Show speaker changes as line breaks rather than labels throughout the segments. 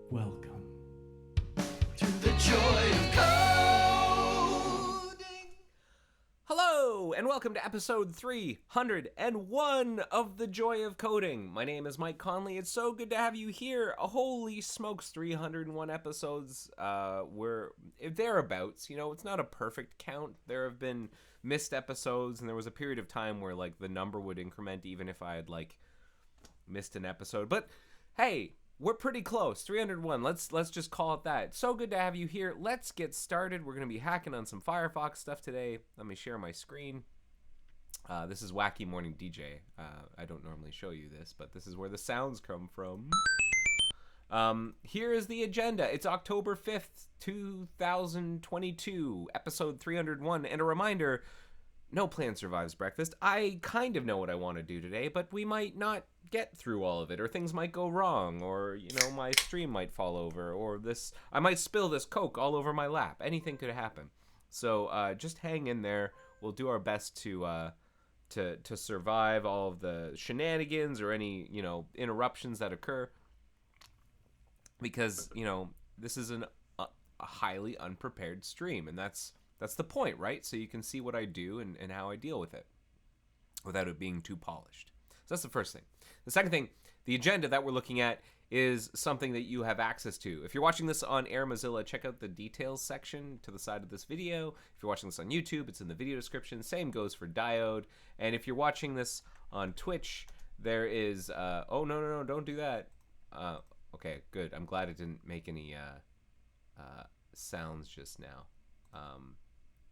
Welcome
to the joy of coding.
Hello, and welcome to episode 301 of The Joy of Coding. My name is Mike Conley. It's so good to have you here. Holy smokes, 301 episodes. We're thereabouts. You know, it's not a perfect count. There have been missed episodes, and there was a period of time where, like, the number would increment even if I had, like, missed an episode. But, hey, we're pretty close. 301. Let's just call it that. So good to have you here. Let's get started. We're going to be hacking on some Firefox stuff today. Let me share my screen. This is Wacky Morning DJ. I don't normally show you this, but this is where the sounds come from. Here is the agenda. It's October 5th, 2022, episode 301. And a reminder, no plan survives breakfast. I kind of know what I want to do today, but we might not get through all of it, or things might go wrong, or, you know, my stream might fall over, or I might spill this Coke all over my lap. Anything could happen. So just hang in there. We'll do our best to survive all of the shenanigans or any, you know, interruptions that occur, because, you know, this is a highly unprepared stream, and that's the point, right? So you can see what I do and how I deal with it without it being too polished. So that's the first thing. The second thing, the agenda that we're looking at is something that you have access to. If you're watching this on Air Mozilla, check out the details section to the side of this video. If you're watching this on YouTube, it's in the video description. Same goes for Diode. And if you're watching this on Twitch, there is... oh, no, don't do that. Okay, good. I'm glad it didn't make any sounds just now.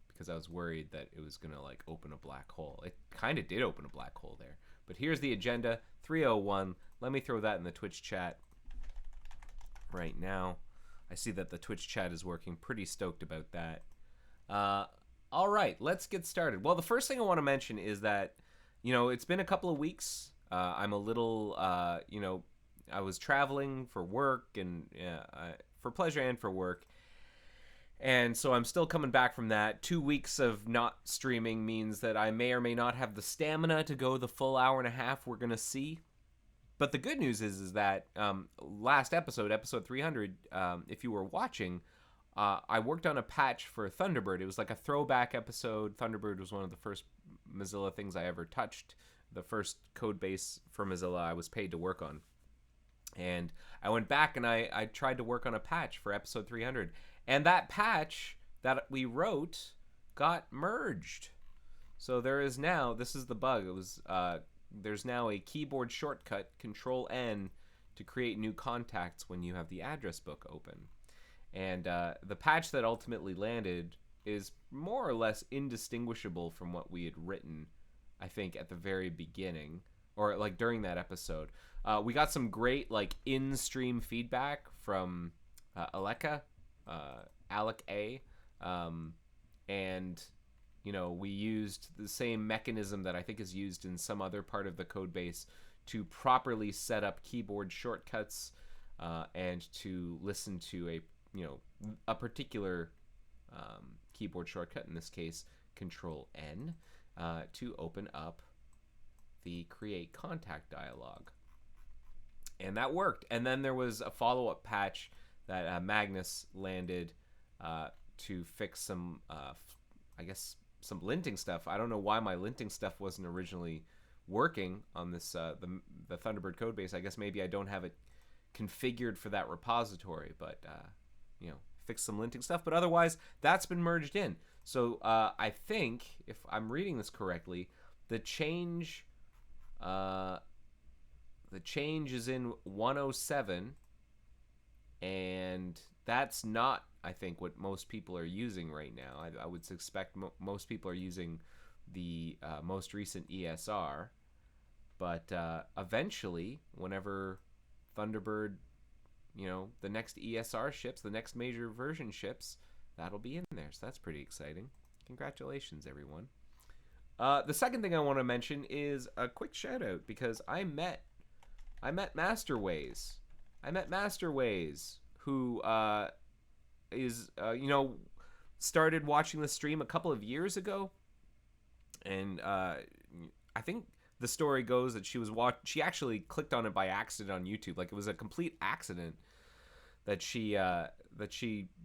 Because I was worried that it was going to, like, open a black hole. It kind of did open a black hole there. But here's the agenda, 301. Let me throw that in the Twitch chat right now. I see that the Twitch chat is working. Pretty stoked about that. All right, let's get started. Well, the first thing I want to mention is that, you know, it's been a couple of weeks. I'm a little, you know, I was traveling for work and for pleasure and for work. And so I'm still coming back from that. 2 weeks of not streaming means that I may or may not have the stamina to go the full hour and a half we're going to see. But the good news is that last episode 300, if you were watching, I worked on a patch for Thunderbird. It was like a throwback episode. Thunderbird was one of the first Mozilla things I ever touched. The first code base for Mozilla I was paid to work on. And I went back and I tried to work on a patch for episode 300. And that patch that we wrote got merged. So there is now, this is the bug, it was, there's now a keyboard shortcut, Control-N, to create new contacts when you have the address book open. And the patch that ultimately landed is more or less indistinguishable from what we had written, I think, at the very beginning, or like during that episode. We got some great, like, in-stream feedback from Alec A, and, you know, we used the same mechanism that I think is used in some other part of the code base to properly set up keyboard shortcuts and to listen to a particular keyboard shortcut, in this case Control-N, to open up the create contact dialog. And that worked. And then there was a follow-up patch that Magnus landed to fix some, I guess, some linting stuff. I don't know why my linting stuff wasn't originally working on this the Thunderbird codebase. I guess maybe I don't have it configured for that repository, but you know, fix some linting stuff. But otherwise, that's been merged in. So I think, if I'm reading this correctly, the change is in 107. And that's not, I think, what most people are using right now. I would suspect most people are using the most recent ESR. But eventually, whenever Thunderbird, you know, the next ESR ships, the next major version ships, that'll be in there. So that's pretty exciting. Congratulations, everyone. The second thing I want to mention is a quick shout out, because I met Masterways. Who is, you know, started watching the stream a couple of years ago. And I think the story goes that she actually clicked on it by accident on YouTube. Like, it was a complete accident that she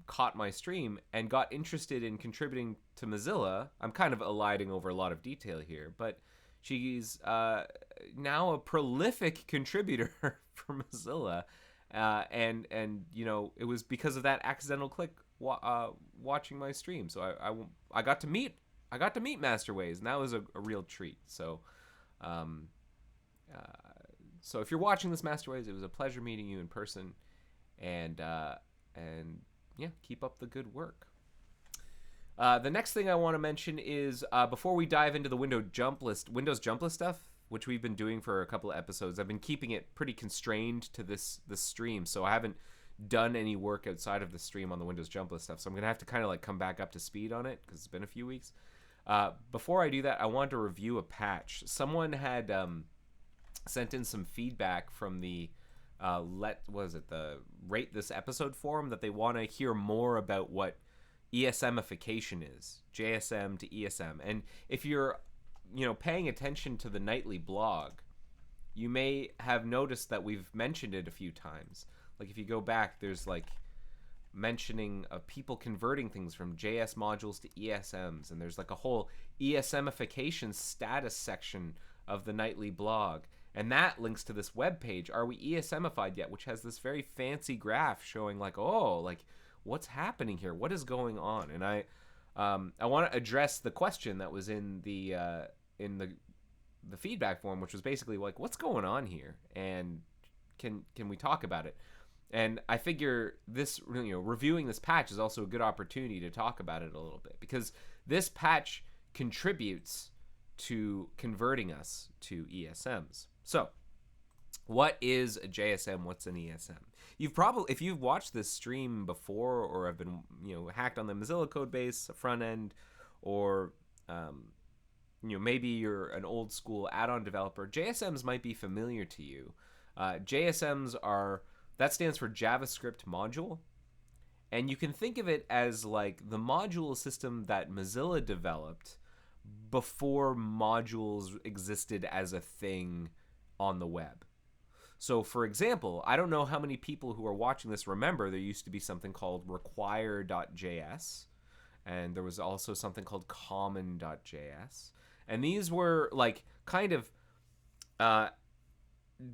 caught my stream and got interested in contributing to Mozilla. I'm kind of eliding over a lot of detail here, but she's now a prolific contributor for Mozilla, and you know, it was because of that accidental click watching my stream. So I got to meet Masterways, and that was a real treat. So so if you're watching this, Masterways, it was a pleasure meeting you in person, and yeah, keep up the good work. The next thing I want to mention is before we dive into the Windows jump list stuff, which we've been doing for a couple of episodes. I've been keeping it pretty constrained to this stream, so I haven't done any work outside of the stream on the Windows jump list stuff. So I'm gonna have to kind of like come back up to speed on it because it's been a few weeks. Before I do that, I want to review a patch. Someone had sent in some feedback from the the Rate This Episode forum that they want to hear more about what ESMification is, JSM to ESM. And if you're, you know, paying attention to the nightly blog, you may have noticed that we've mentioned it a few times. Like, if you go back, there's like mentioning of people converting things from JS modules to ESMs, and there's like a whole ESMification status section of the nightly blog. And that links to this web page, Are We ESMified Yet?, which has this very fancy graph showing like, oh, like, what's happening here? What is going on? And I want to address the question that was in the feedback form, which was basically like, what's going on here? And can we talk about it? And I figure this, you know, reviewing this patch is also a good opportunity to talk about it a little bit, because this patch contributes to converting us to ESMs. So, what is a JSM? What's an ESM? You've probably, if you've watched this stream before, or have been, you know, hacked on the Mozilla code base, front end, or you know, maybe you're an old school add-on developer, JSMs might be familiar to you. JSMs that stands for JavaScript module, and you can think of it as like the module system that Mozilla developed before modules existed as a thing on the web. So, for example, I don't know how many people who are watching this remember there used to be something called require.js, and there was also something called common.js. And these were like kind of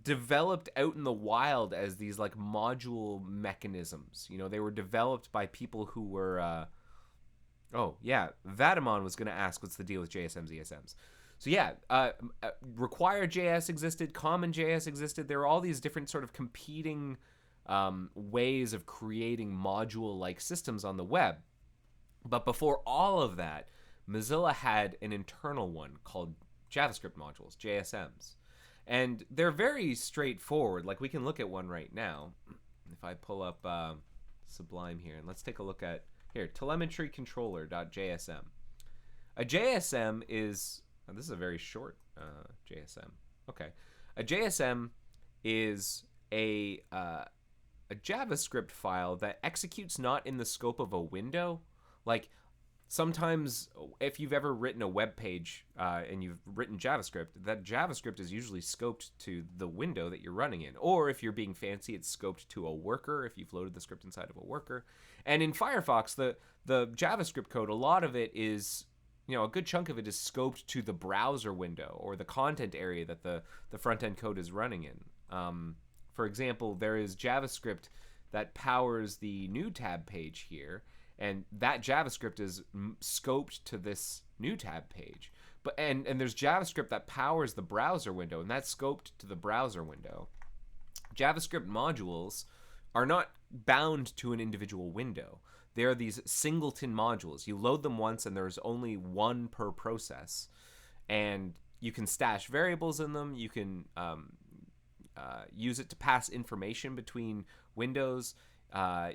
developed out in the wild as these like module mechanisms. You know, they were developed by people who were oh yeah, Vadimon was going to ask what's the deal with JSMs, ESMs. So yeah, require.js existed, common.js existed. There were all these different sort of competing ways of creating module-like systems on the web. But before all of that, Mozilla had an internal one called JavaScript modules, JSMs. And they're very straightforward. Like, we can look at one right now. If I pull up Sublime here, and let's take a look at, here, Telemetrycontroller.jsm. A JSM is, oh, this is a very short JSM. Okay. A JSM is a JavaScript file that executes not in the scope of a window. Like, sometimes if you've ever written a web page and you've written JavaScript, that JavaScript is usually scoped to the window that you're running in. Or if you're being fancy, it's scoped to a worker if you've loaded the script inside of a worker. And in Firefox, the JavaScript code, a lot of it is, you know, a good chunk of it is scoped to the browser window or the content area that the front-end code is running in. For example, there is JavaScript that powers the new tab page here, and that JavaScript is scoped to this new tab page. But and there's JavaScript that powers the browser window, and that's scoped to the browser window. JavaScript modules are not bound to an individual window. They are these singleton modules. You load them once, and there's only one per process. And you can stash variables in them. You can use it to pass information between windows.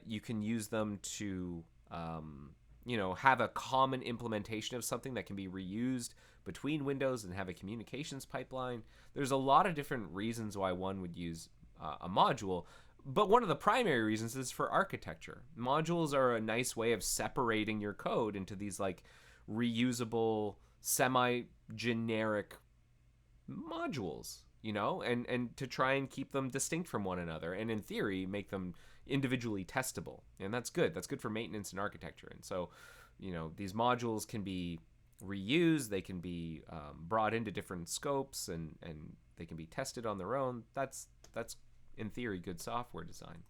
You can use them to you know, have a common implementation of something that can be reused between windows and have a communications pipeline. There's a lot of different reasons why one would use a module, but one of the primary reasons is for architecture. Modules are a nice way of separating your code into these like reusable, semi-generic modules, and to try and keep them distinct from one another, and in theory make them individually testable. And that's good. That's good for maintenance and architecture. And so, these modules can be reused. They can be brought into different scopes, and they can be tested on their own. That's in theory good software design.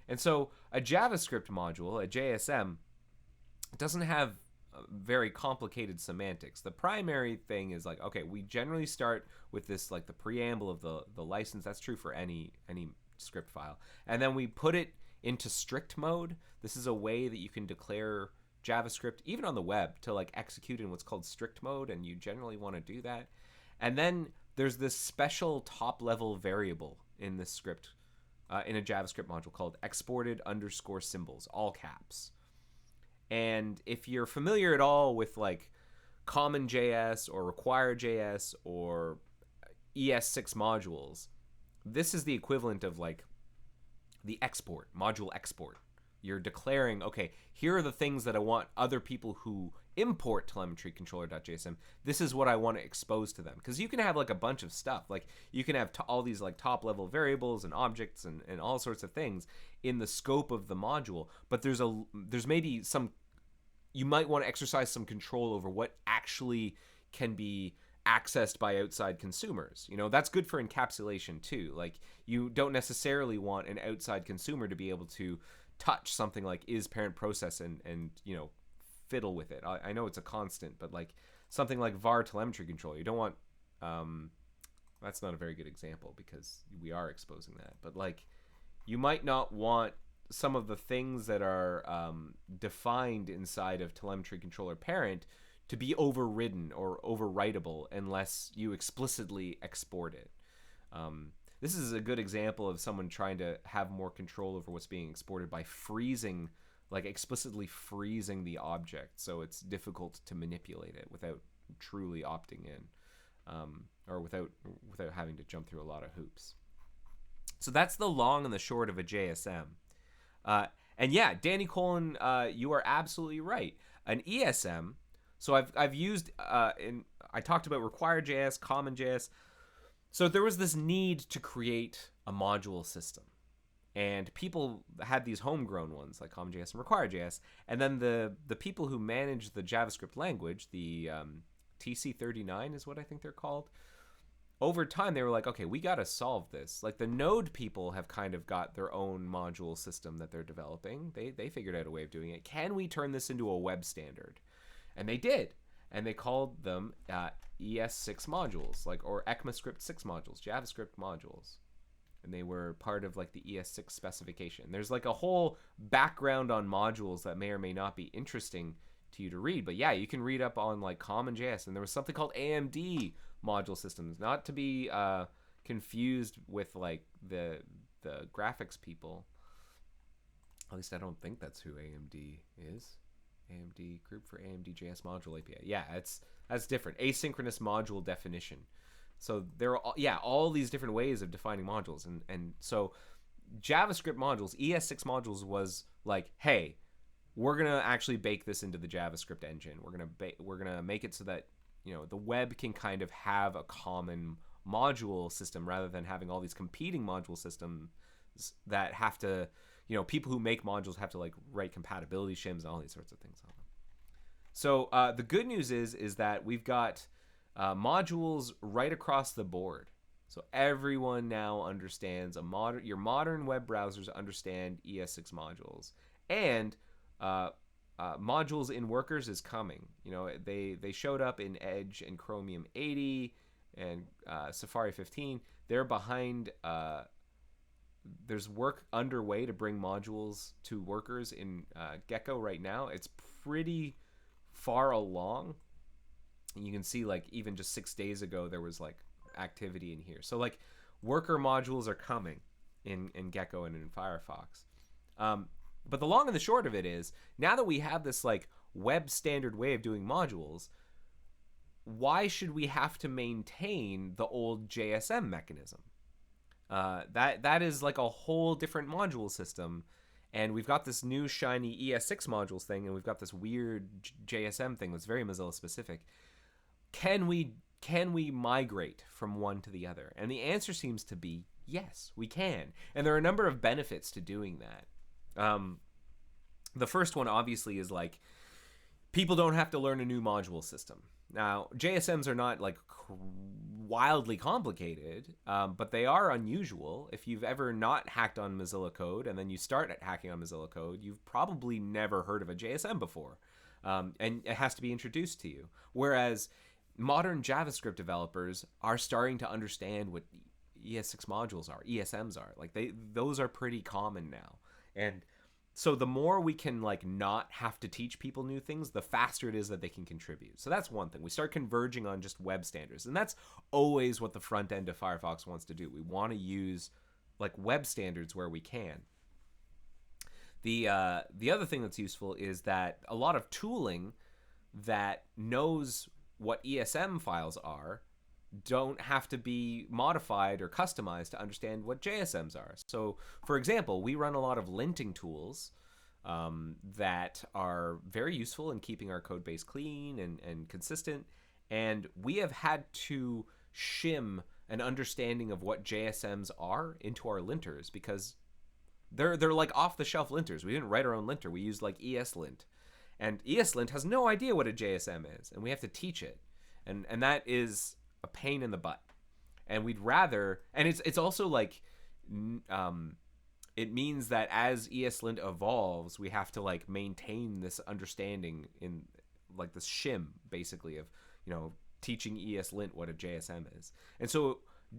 And so a JavaScript module, a JSM, doesn't have very complicated semantics. The primary thing is like, okay, we generally start with this, like the preamble of the license. That's true for any script file. And then we put it into strict mode. This is a way that you can declare JavaScript, even on the web, to like execute in what's called strict mode, and you generally want to do that. And then there's this special top-level variable in this script, in a JavaScript module called exported _ symbols, all caps. And if you're familiar at all with like CommonJS or Require.js or ES6 modules, this is the equivalent of like the export, module export. You're declaring, okay, here are the things that I want other people who import Telemetrycontroller.Jsm. This is what I want to expose to them. Because you can have like a bunch of stuff. Like you can have all these like top level variables and objects and all sorts of things in the scope of the module. But there's maybe some, you might want to exercise some control over what actually can be accessed by outside consumers. That's good for encapsulation too. Like you don't necessarily want an outside consumer to be able to touch something like is parent process and fiddle with it. I know it's a constant, but like something like var telemetry controller, you don't want that's not a very good example because we are exposing that, but like you might not want some of the things that are defined inside of telemetry controller parent to be overridden or overwritable unless you explicitly export it. This is a good example of someone trying to have more control over what's being exported by freezing, like explicitly freezing the object, so it's difficult to manipulate it without truly opting in, or without having to jump through a lot of hoops. So that's the long and the short of a JSM. And yeah, Danny Colin, you are absolutely right. An ESM. So I've used I talked about Require.js, CommonJS. So there was this need to create a module system, and people had these homegrown ones like CommonJS and Require.js, and then the people who manage the JavaScript language, the TC39 is what I think they're called. Over time, they were like, okay, we got to solve this. Like the Node people have kind of got their own module system that they're developing. They figured out a way of doing it. Can we turn this into a web standard? And they did. And they called them ES6 modules, or ECMAScript 6 modules, JavaScript modules. And they were part of like the ES6 specification. There's like a whole background on modules that may or may not be interesting to you to read. But yeah, you can read up on like CommonJS. And there was something called AMD module systems, not to be confused with like the graphics people. At least I don't think that's who AMD is. AMD group for AMD JS module API. Yeah, that's different. Asynchronous module definition. So there are all these different ways of defining modules, and so JavaScript modules, ES6 modules was like, hey, we're gonna actually bake this into the JavaScript engine. We're gonna make it so that the web can kind of have a common module system rather than having all these competing module systems that have to, people who make modules have to like write compatibility shims and all these sorts of things on them. So the good news is that we've got modules right across the board. So everyone now understands your modern web browsers understand ES6 modules, and modules in workers is coming. They showed up in Edge and Chromium 80 and Safari 15. They're behind. There's work underway to bring modules to workers in Gecko right now. It's pretty far along. And you can see like even just 6 days ago there was like activity in here. So like worker modules are coming in Gecko and in Firefox. But the long and the short of it is, now that we have this like web standard way of doing modules, why should we have to maintain the old JSM mechanism? That is like a whole different module system, and we've got this new shiny ES6 modules thing, and we've got this weird JSM thing that's very Mozilla specific. Can we can we migrate from one to the other? And the answer seems to be yes, we can. And there are a number of benefits to doing that. The first one obviously is like people don't have to learn a new module system. Now, JSMs are not like wildly complicated, but they are unusual. If you've ever not hacked on Mozilla code and then you start at hacking on Mozilla code, you've probably never heard of a JSM before. And it has to be introduced to you. Whereas modern JavaScript developers are starting to understand what ES6 modules are, ESMs are. Like those are pretty common now. And so the more we can like not have to teach people new things, the faster it is that they can contribute. So that's one thing. We start converging on just web standards. And that's always what the front end of Firefox wants to do. We want to use like web standards where we can. The other thing that's useful is that a lot of tooling that knows what ESM files are don't have to be modified or customized to understand what JSMs are. So, for example, we run a lot of linting tools that are very useful in keeping our code base clean and consistent. And we have had to shim an understanding of what JSMs are into our linters because they're like off-the-shelf linters. We didn't write our own linter. We used like ESLint. And ESLint has no idea what a JSM is, and we have to teach it. And that is a pain in the butt. And we'd rather, and it's also like it means that as ESLint evolves, we have to like maintain this understanding in like this shim basically of, you know, teaching ESLint what a JSM is. And so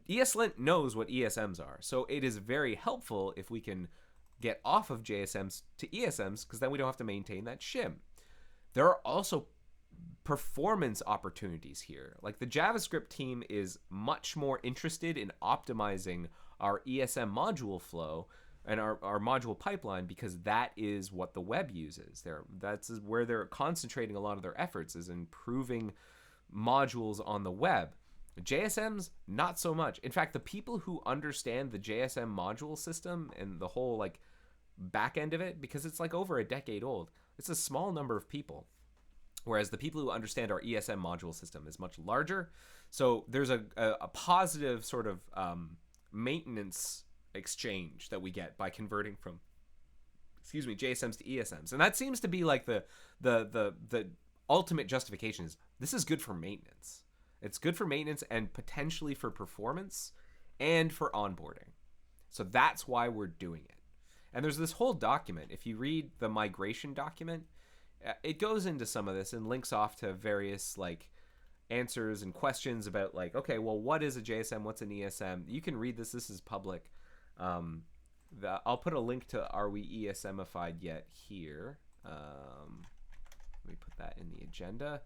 ESLint knows what ESMs are. So it is very helpful if we can get off of JSMs to ESMs, because then we don't have to maintain that shim. There are also performance opportunities here. Like the JavaScript team is much more interested in optimizing our ESM module flow and our module pipeline, because that is what the web uses. That's where they're concentrating a lot of their efforts, is improving modules on the web. JSMs, not so much. In fact, the people who understand the JSM module system and the whole like back end of it, because it's like over a decade old, it's a small number of people. Whereas the people who understand our ESM module system is much larger. So there's a positive sort of maintenance exchange that we get by converting from, JSMs to ESMs. And that seems to be like the ultimate justification is this is good for maintenance. It's good for maintenance and potentially for performance and for onboarding. So that's why we're doing it. And there's this whole document. If you read the migration document, it goes into some of this and links off to various like answers and questions about like, okay, well, what is a JSM? What's an ESM? You can read this. This is public. I'll put a link to Are We ESMified Yet here. Let me put that in the agenda.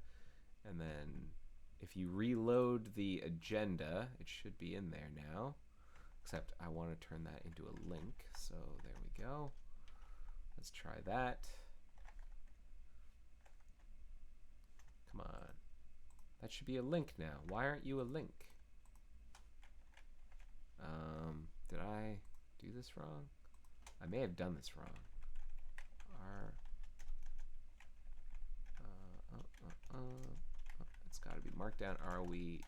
And then if you reload the agenda, it should be in there now. Except I want to turn that into a link. So there we go. Let's try that. Come on. That should be a link now. Why aren't you a link? Did I do this wrong? I may have done this wrong. It's got to be marked down. Are we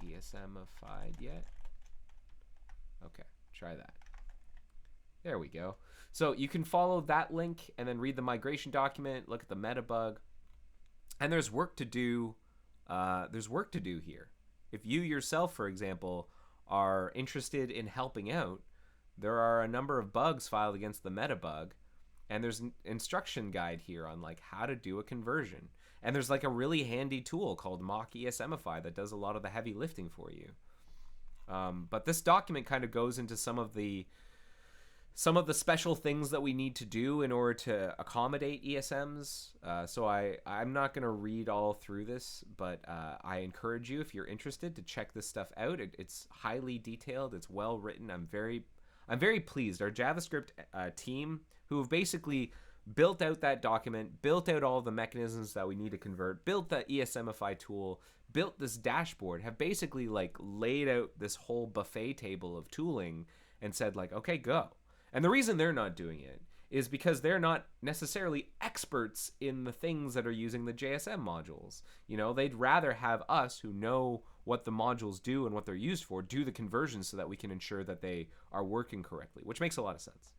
ESMified yet? Okay, try that. There we go. So you can follow that link and then read the migration document, look at the meta bug. And there's work to do. There's work to do here. If you yourself, for example, are interested in helping out, there are a number of bugs filed against the meta bug, and there's an instruction guide here on like how to do a conversion. And there's like a really handy tool called Mock ESMify that does a lot of the heavy lifting for you. But this document kind of goes into some of the special things that we need to do in order to accommodate ESMs. So I'm not going to read all through this, but I encourage you, if you're interested, to check this stuff out. It's highly detailed. It's well written. I'm very pleased. Our JavaScript team, who have basically built out that document, built out all the mechanisms that we need to convert, built that ESMify tool, built this dashboard, have basically like laid out this whole buffet table of tooling and said like, okay, go. And the reason they're not doing it is because they're not necessarily experts in the things that are using the JSM modules. You know, they'd rather have us who know what the modules do and what they're used for do the conversions so that we can ensure that they are working correctly, which makes a lot of sense.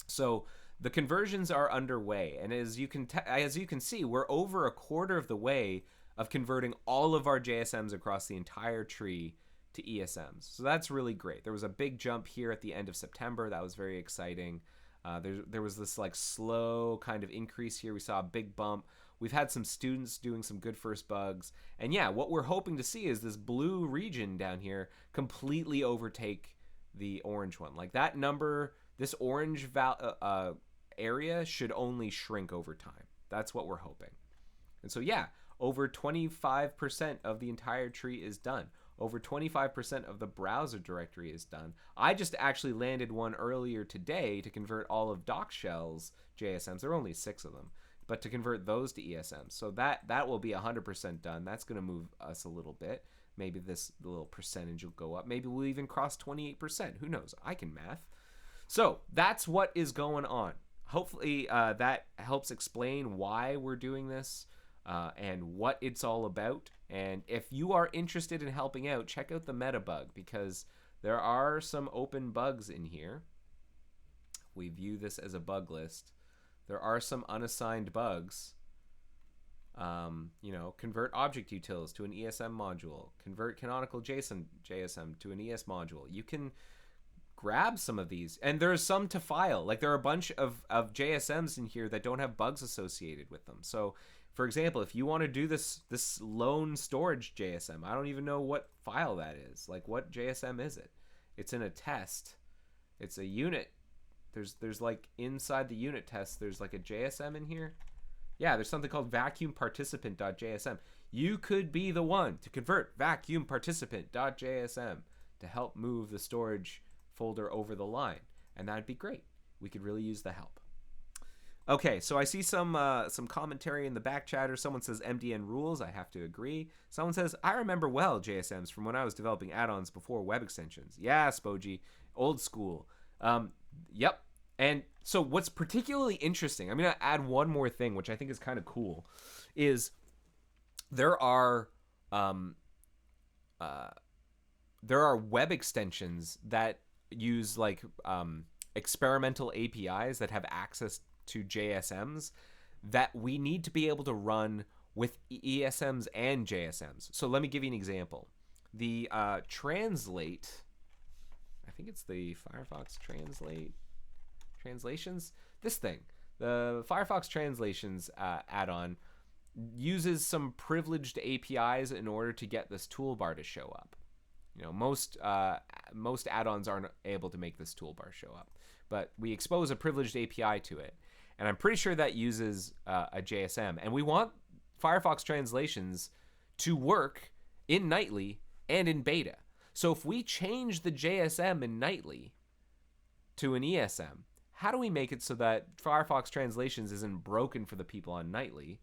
So the conversions are underway, and as you can see, we're over a quarter of the way of converting all of our JSMs across the entire tree to ESMs. So that's really great. There was a big jump here at the end of September. That was very exciting. There was this like slow kind of increase here. We saw a big bump. We've had some students doing some good first bugs. And yeah, what we're hoping to see is this blue region down here completely overtake the orange one. Like that number, this orange area should only shrink over time. That's what we're hoping. And so yeah, over 25% of the entire tree is done. Over 25% of the browser directory is done. I just actually landed one earlier today to convert all of DocShell's JSMs. There are only 6 of them, but to convert those to ESMs. So that will be 100% done. That's going to move us a little bit. Maybe the little percentage will go up. Maybe we'll even cross 28%. Who knows? I can math. So that's what is going on. Hopefully that helps explain why we're doing this and what it's all about. And if you are interested in helping out, check out the meta bug, because there are some open bugs in here. We view this as a bug list. There are some unassigned bugs. You know, convert object utils to an ESM module. Convert canonical JSON JSM to an ES module. You can grab some of these, and there's some to file. Like there are a bunch of JSMs in here that don't have bugs associated with them. So for example, if you want to do this lone storage JSM, I don't even know what file that is. Like what JSM is it? It's in a test. It's a unit. There's like inside the unit test, there's like a JSM in here. Yeah, there's something called vacuum participant.jsm. You could be the one to convert vacuum participant.jsm to help move the storage folder over the line, and that'd be great. We could really use the help. Okay, so I see some commentary in the back chatter. Someone says MDN rules. I have to agree. Someone says, I remember well JSMs from when I was developing add-ons before web extensions. Yeah, Spoji, old school. Yep. And so what's particularly interesting, I'm going to add one more thing, which I think is kind of cool, is there are web extensions that use like experimental APIs that have access to JSMs that we need to be able to run with ESMs and JSMs. So let me give you an example. The translate, I think it's the Firefox translations. This thing, the Firefox translations add-on uses some privileged APIs in order to get this toolbar to show up. You know, most add-ons aren't able to make this toolbar show up, but we expose a privileged API to it. And I'm pretty sure that uses a JSM. And we want Firefox translations to work in Nightly and in beta. So if we change the JSM in Nightly to an ESM, how do we make it so that Firefox translations isn't broken for the people on Nightly?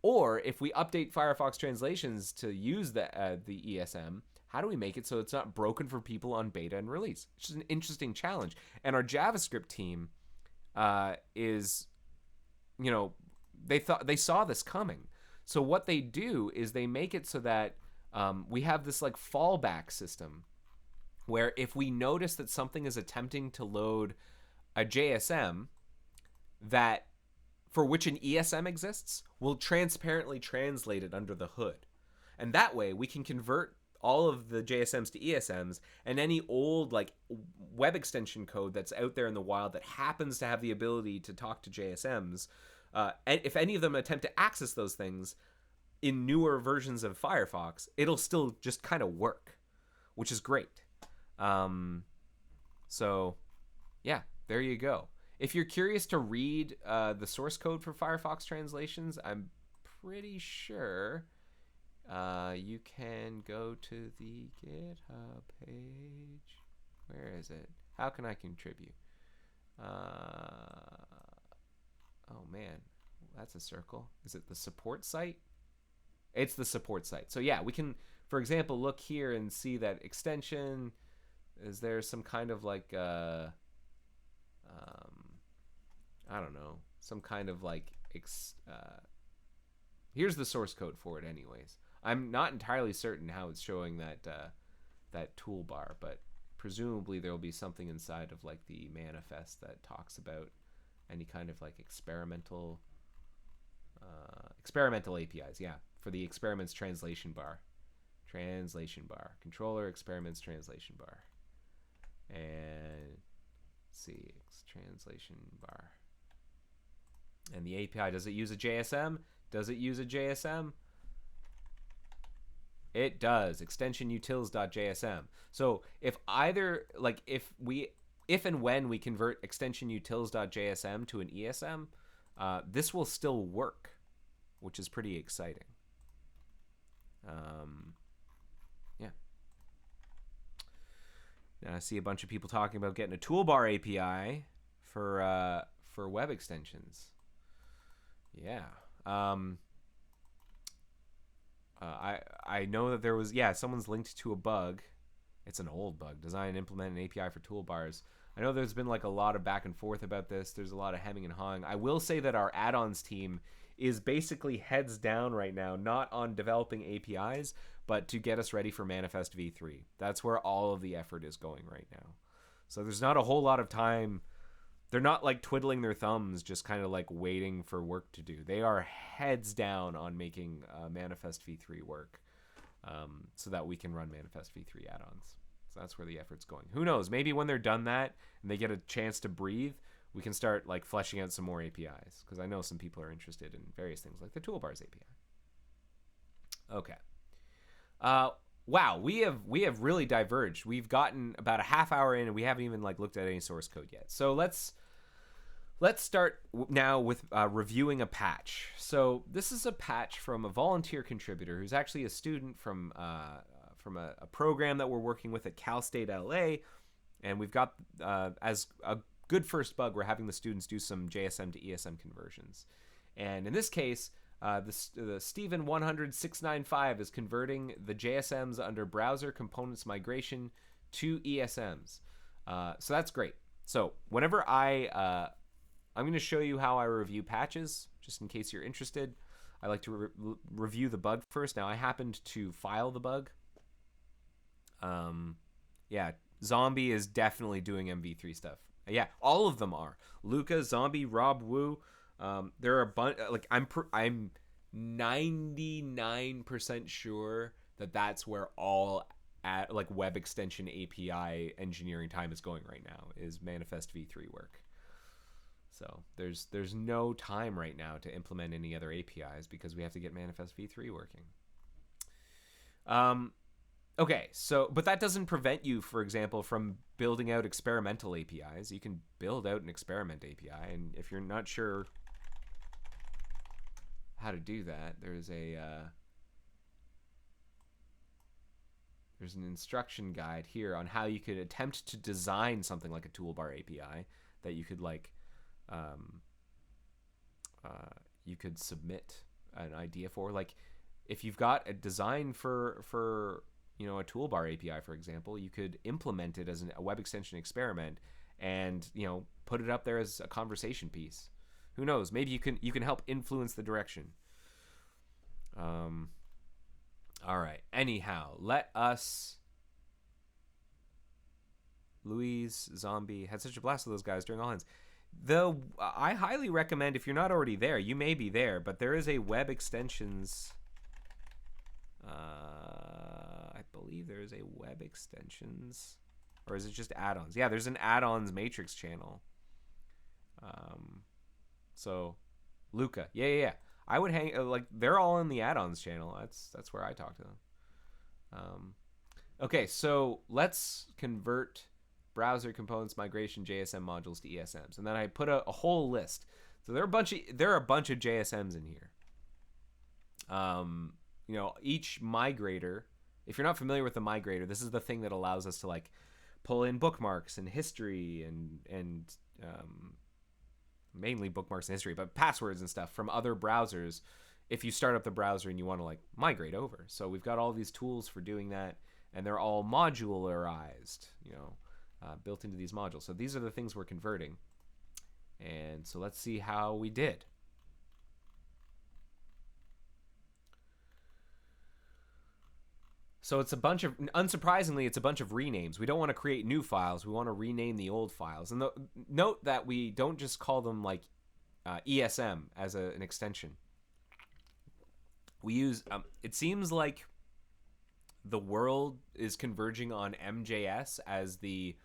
Or if we update Firefox translations to use the ESM, how do we make it so it's not broken for people on beta and release? It's just an interesting challenge. And our JavaScript team is, you know, they saw this coming. So what they do is they make it so that we have this like fallback system where if we notice that something is attempting to load a JSM that for which an ESM exists, we'll transparently translate it under the hood. And that way we can convert all of the JSMs to ESMs, and any old like web extension code that's out there in the wild that happens to have the ability to talk to JSMs, and if any of them attempt to access those things in newer versions of Firefox, it'll still just kind of work, which is great. So yeah, there you go. If you're curious to read the source code for Firefox translations, I'm pretty sure you can go to the GitHub page. Where is it? How can I contribute? Oh man, that's a circle. Is it the support site? It's the support site. So yeah, we can, for example, look here and see that extension. Is there some kind of like I don't know, some kind of like here's the source code for it anyways. I'm not entirely certain how it's showing that that toolbar, but presumably there will be something inside of like the manifest that talks about any kind of like experimental APIs. Yeah, for the experiments translation bar, controller experiments translation bar, and let's see, translation bar. And the API, does it use a JSM? Does it use a JSM? It does. Extension utils.jsm. So if either, like if and when we convert extension utils.jsm to an ESM, this will still work, which is pretty exciting. Yeah. Now I see a bunch of people talking about getting a toolbar API for web extensions. Yeah. I know that there was, someone's linked to a bug. It's an old bug. Design and implement an API for toolbars. I know there's been like a lot of back and forth about this. There's a lot of hemming and hawing. I will say that our add-ons team is basically heads down right now, not on developing APIs, but to get us ready for Manifest v3. That's where all of the effort is going right now. So there's not a whole lot of time. They're not like twiddling their thumbs, just kind of like waiting for work to do. They are heads down on making Manifest v3 work, so that we can run Manifest v3 add-ons. So that's where the effort's going. Who knows? Maybe when they're done that and they get a chance to breathe, we can start like fleshing out some more APIs, because I know some people are interested in various things like the toolbars API. Okay. Wow, we have really diverged. We've gotten about a half hour in and we haven't even like looked at any source code yet. So let's start now with reviewing a patch. So this is a patch from a volunteer contributor who's actually a student from a program that we're working with at Cal State LA, and we've got as a good first bug, we're having the students do some JSM to ESM conversions. And in this case, the Steven 100-695 is converting the JSMs under browser components migration to ESMs. So that's great. So whenever I'm going to show you how I review patches, just in case you're interested. I like to review the bug first. Now I happened to file the bug. Yeah, Zombie is definitely doing MV3 stuff. Yeah, all of them are. Luca, Zombie, Rob Wu. There are a bunch. Like I'm 99% sure that that's where all like web extension API engineering time is going right now, is Manifest v3 work. So there's no time right now to implement any other APIs because we have to get Manifest v3 working. Okay, so, but that doesn't prevent you, for example, from building out experimental APIs. You can build out an experiment API, and if you're not sure how to do that, there's an instruction guide here on how you could attempt to design something like a toolbar API that you could like, you could submit an idea for. Like, if you've got a design for a toolbar API, for example, you could implement it as a web extension experiment and, put it up there as a conversation piece. Who knows? Maybe you can help influence the direction. All right. Anyhow, let us. Louise, Zombie, had such a blast with those guys during all hands. I highly recommend, if you're not already there, you may be there, but there is a web extensions. I believe there is a web extensions, or is it just add-ons? Yeah, there's an add-ons matrix channel. So, Luca, yeah. I would hang like they're all in the add-ons channel. That's where I talk to them. Okay, so let's convert browser components migration JSM modules to ESMs, and then I put a whole list. So there are a bunch of JSMs in here. Each migrator, if you're not familiar with the migrator, this is the thing that allows us to like pull in bookmarks and history and mainly bookmarks and history, but passwords and stuff from other browsers if you start up the browser and you want to like migrate over. So we've got all these tools for doing that, and they're all modularized, built into these modules. So these are the things we're converting. And so let's see how we did. So it's a bunch of, unsurprisingly, it's a bunch of renames. We don't want to create new files. We want to rename the old files. And note that we don't just call them like ESM as an extension. We use, it seems like the world is converging on MJS as the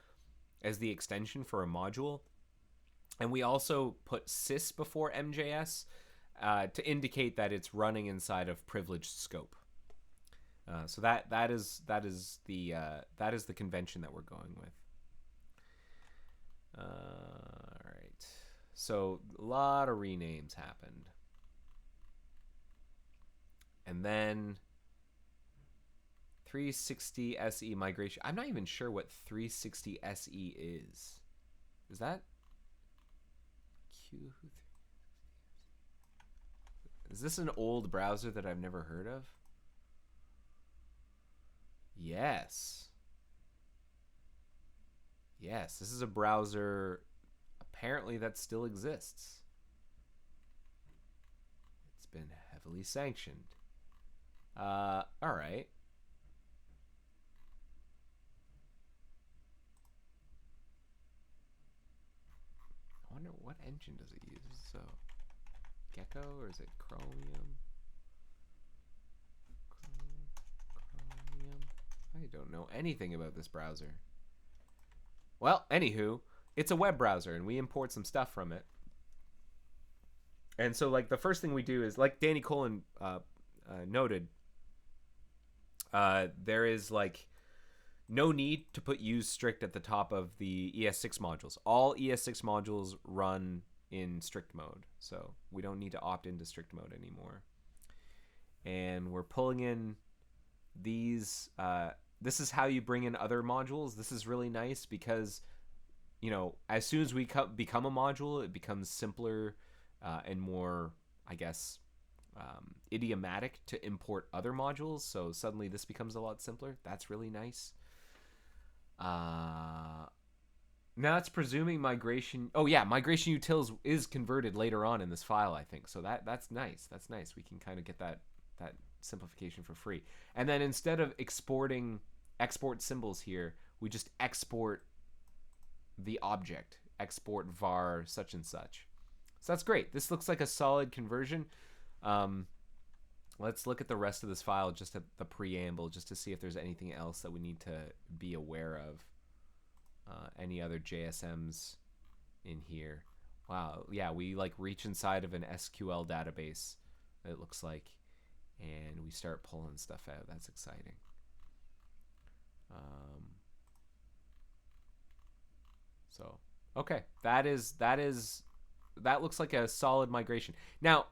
extension for a module. And we also put sys before MJS to indicate that it's running inside of privileged scope. So that is the convention that we're going with. All right. So a lot of renames happened, and then 360 SE migration. I'm not even sure what 360 SE is. Is that Q? Is this an old browser that I've never heard of? Yes. Yes, this is a browser apparently that still exists. It's been heavily sanctioned. All right. I wonder what engine does it use? So, Gecko, or is it Chromium? Chromium. I don't know anything about this browser. Well, anywho, it's a web browser, and we import some stuff from it. And so, like, the first thing we do is, like Danny Cullen noted, there is, like, no need to put use strict at the top of the ES6 modules. All ES6 modules run in strict mode, so we don't need to opt into strict mode anymore. And we're pulling in these. This is how you bring in other modules. This is really nice because, you know, as soon as we become a module, it becomes simpler and more, I guess, idiomatic to import other modules. So suddenly this becomes a lot simpler. That's really nice. Now it's presuming migration. Oh yeah, migration utils is converted later on in this file, I think. So that's nice. That's nice. We can kind of get that simplification for free. And then instead of export symbols here, we just export the object, export var such and such. So that's great. This looks like a solid conversion. Let's look at the rest of this file, just at the preamble, just to see if there's anything else that we need to be aware of. Any other JSMs in here. Wow, yeah, we like reach inside of an SQL database, it looks like, and we start pulling stuff out. That's exciting. So, okay, that looks like a solid migration. Now,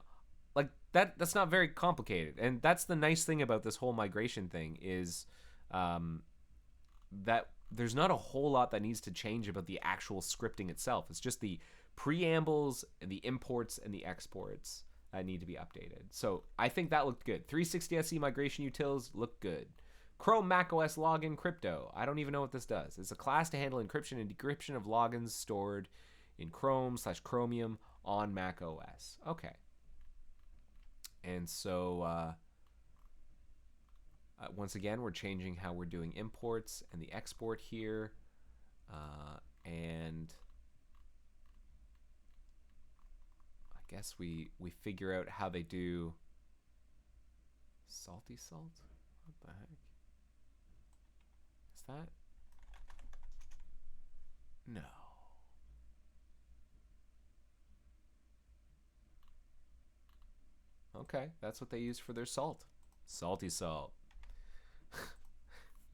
like that's not very complicated, and that's the nice thing about this whole migration thing is that there's not a whole lot that needs to change about the actual scripting itself. It's just the preambles and the imports and the exports that need to be updated. So I think that looked good. 360 SE migration utils look good. Chrome macOS login crypto. I don't even know what this does. It's a class to handle encryption and decryption of logins stored in Chrome/Chromium on macOS. Okay. And so once again, we're changing how we're doing imports and the export here. And I guess we figure out how they do salty salt. What the heck? Is that? No. Okay, that's what they use for their salt. Salty salt.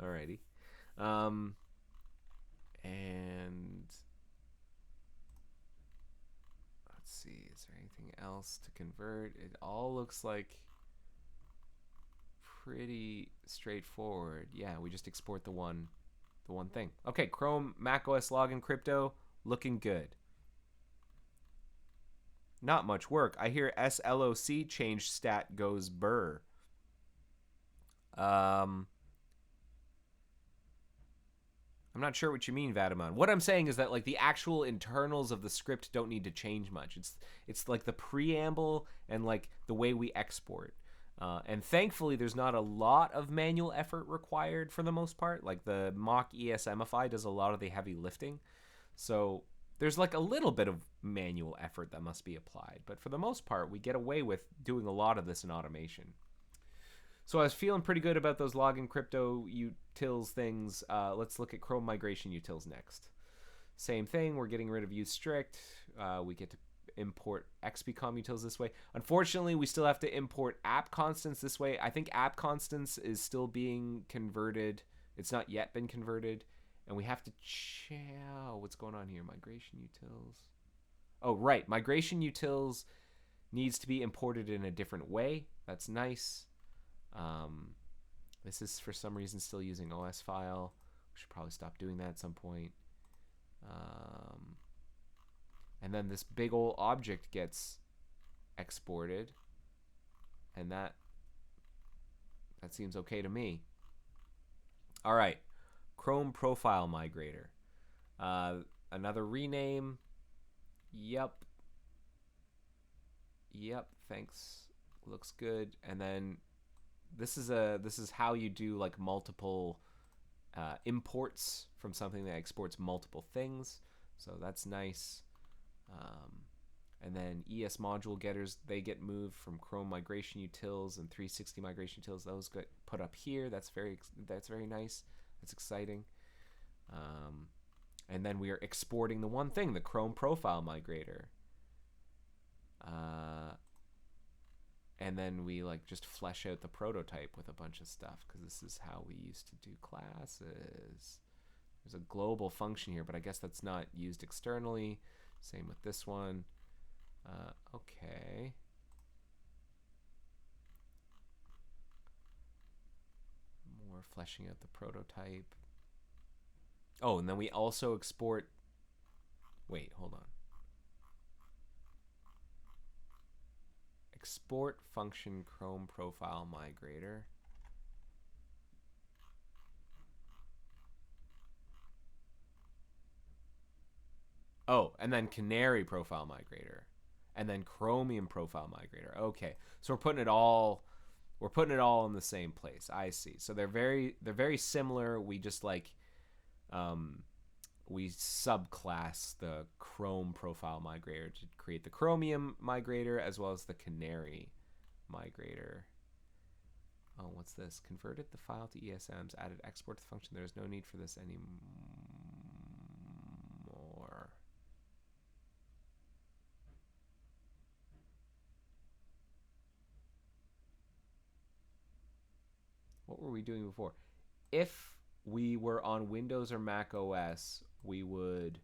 Alrighty. And let's see, is there anything else to convert? It all looks like pretty straightforward. Yeah, we just export the one thing. Okay, Chrome macOS login crypto looking good. Not much work. I hear SLOC change stat goes burr. I'm I'm not sure what you mean, Vataman. What I'm saying is that like the actual internals of the script don't need to change much. It's like the preamble and like the way we export. And thankfully, there's not a lot of manual effort required for the most part. Like the mock ESMify does a lot of the heavy lifting. So there's like a little bit of manual effort that must be applied. But for the most part, we get away with doing a lot of this in automation. So I was feeling pretty good about those login crypto utils things. Let's look at Chrome migration utils next. Same thing. We're getting rid of use strict. We get to import xbcom utils this way. Unfortunately, we still have to import app constants this way. I think app constants is still being converted. It's not yet been converted. And we have to what's going on here? Migration utils. Oh, right. Migration utils needs to be imported in a different way. That's nice. This is for some reason still using OS file. We should probably stop doing that at some point. And then this big old object gets exported, and that seems okay to me. All right, Chrome Profile Migrator. Another rename. Yep. Thanks. Looks good. And then this is how you do like multiple imports from something that exports multiple things. So that's nice. And then ES module getters, they get moved from Chrome migration utils and 360 migration utils. Those get put up here. That's very nice. That's exciting. And then we are exporting the one thing, the Chrome Profile Migrator. And then we like just flesh out the prototype with a bunch of stuff because this is how we used to do classes. There's a global function here, but I guess that's not used externally. Same with this one. Okay. More fleshing out the prototype. Oh, and then we also export. Wait, hold on. Export function Chrome Profile Migrator. Oh, and then Canary Profile Migrator, and then Chromium Profile Migrator. Okay, so we're putting it all in the same place. I see. So they're very similar. We just like we subclass the Chrome Profile Migrator to create the Chromium Migrator as well as the Canary Migrator. Oh, what's this? Converted the file to Esms, added export to the function. There's no need for this anymore. What were we doing before? If we were on Windows or Mac OS, we would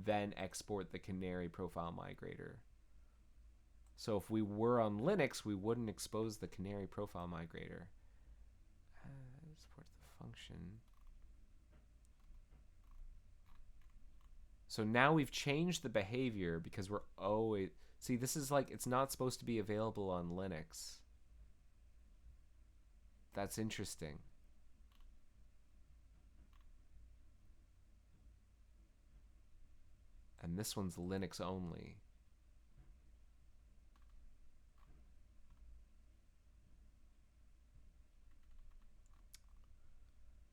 then export the Canary Profile Migrator. So if we were on Linux, we wouldn't expose the Canary Profile Migrator. Export the function. So now we've changed the behavior because we're always... See, this is like, it's not supposed to be available on Linux. That's interesting. And this one's Linux only.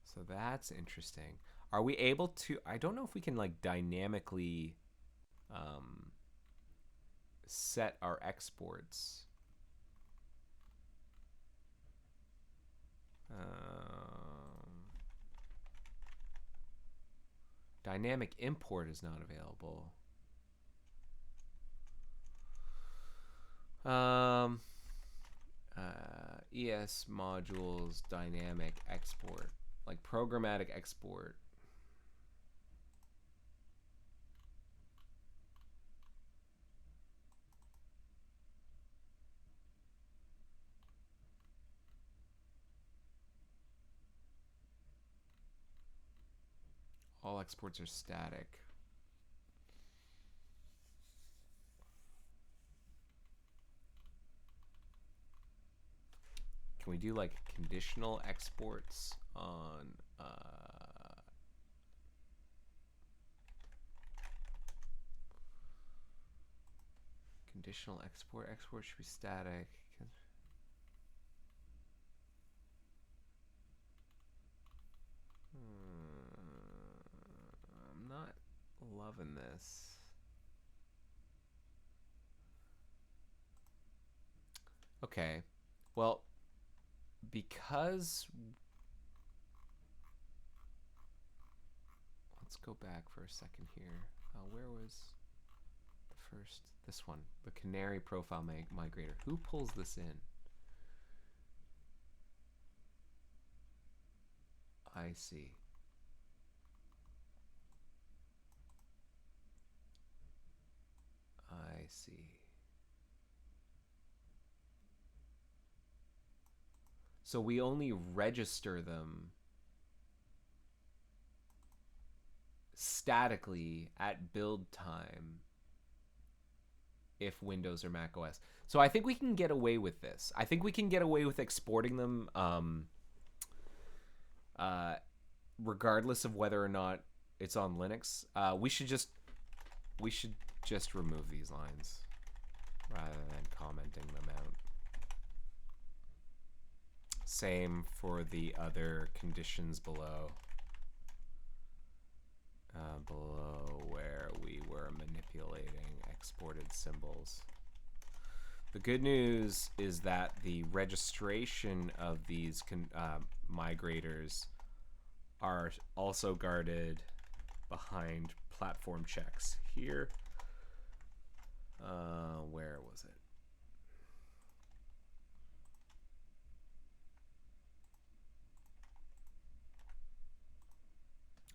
So that's interesting. Are we able to... I don't know if we can like dynamically set our exports. Dynamic import is not available. ES modules dynamic export, like programmatic export. All exports are static. Can we do like conditional exports on Conditional export. Export should be static. I'm not loving this. Okay. Well, because let's go back for a second here. Where was the first? This one, the Canary Profile Migrator. Who pulls this in? I see. I see. So we only register them statically at build time if Windows or Mac OS. So I think we can get away with this. I think we can get away with exporting them regardless of whether or not it's on Linux. We should just remove these lines rather than commenting them out. Same for the other conditions below. Below where we were manipulating exported symbols. The good news is that the registration of these migrators are also guarded behind platform checks here. Where was it?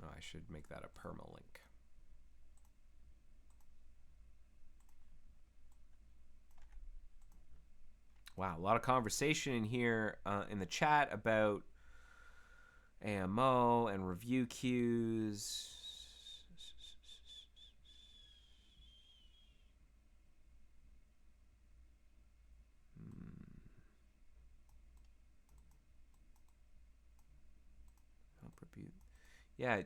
Oh, I should make that a permalink. Wow, a lot of conversation in here in the chat about AMO and review queues. Yeah,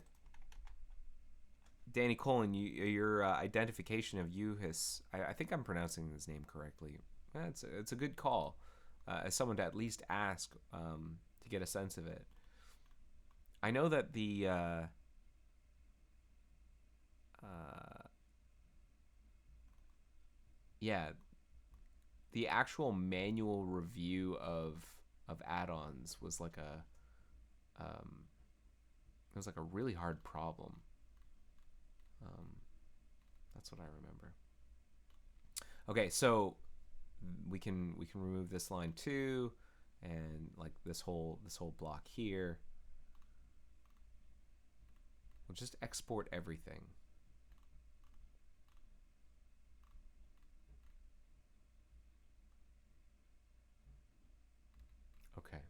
Danny Colin, your identification of Uhis, I think I'm pronouncing his name correctly. It's a good call as someone to at least ask to get a sense of it. I know that the the actual manual review of add-ons was like it was like a really hard problem. That's what I remember. Okay, so we can remove this line too, and like this whole block here. We'll just export everything. Okay.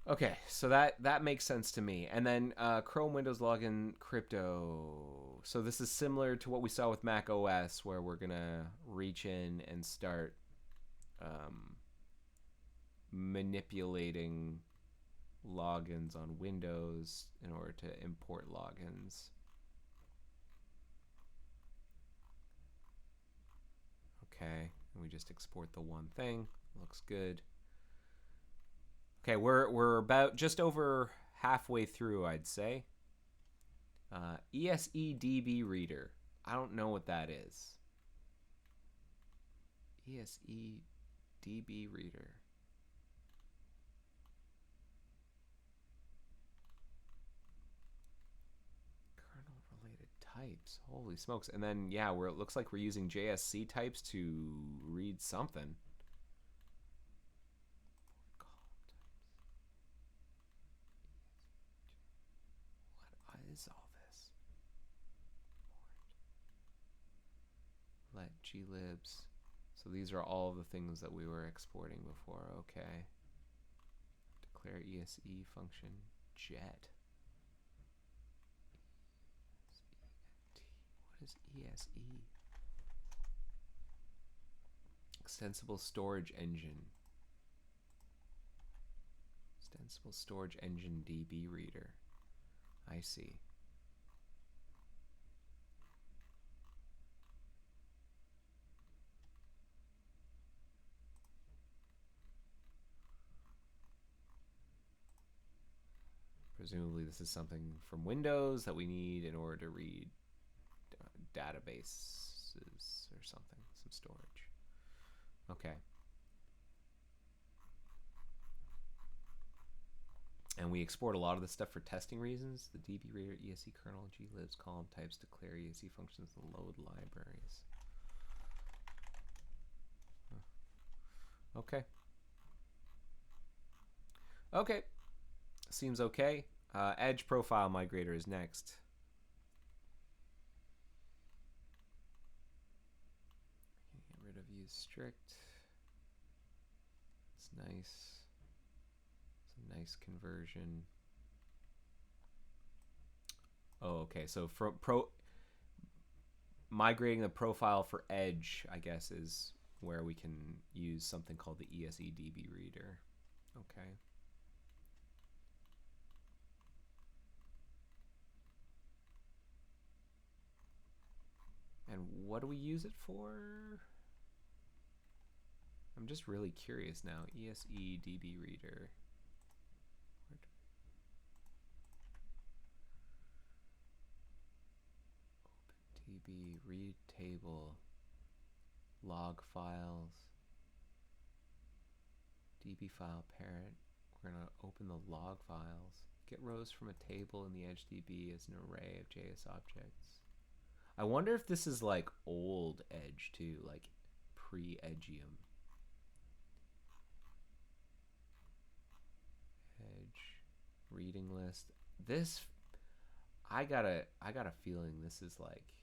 Okay, so that makes sense to me. And then Chrome, Windows, Login, Crypto. So this is similar to what we saw with Mac OS, where we're gonna reach in and start manipulating logins on Windows in order to import logins. Okay, and we just export the one thing. Looks good. Okay, we're about just over halfway through, I'd say. ESEDB reader. I don't know what that is. ESEDB reader. Kernel related types. Holy smokes. And then yeah, it looks like we're using JSC types to read something. Is all this? Let glibs. So these are all the things that we were exporting before. Okay. Declare ESE function jet. What is ESE? Extensible storage engine. Extensible storage engine DB reader. I see. Presumably this is something from Windows that we need in order to read databases or something, some storage. Okay. And we export a lot of this stuff for testing reasons. The DB reader, ESE kernel, glibs, column types, declare ESE functions, and load libraries. Okay. Okay. Seems okay. Edge profile migrator is next. Get rid of use strict. It's nice. It's a nice conversion. Oh, okay. So for migrating the profile for Edge, I guess, is where we can use something called the ESEDB reader. Okay. And what do we use it for? I'm just really curious now. ESEDB reader. OpenDB read table. Log files. DB file parent. We're going to open the log files. Get rows from a table in the Edge DB as an array of JS objects. I wonder if this is like old Edge too, like pre-Edgium. Edge reading list. This I got a feeling this is like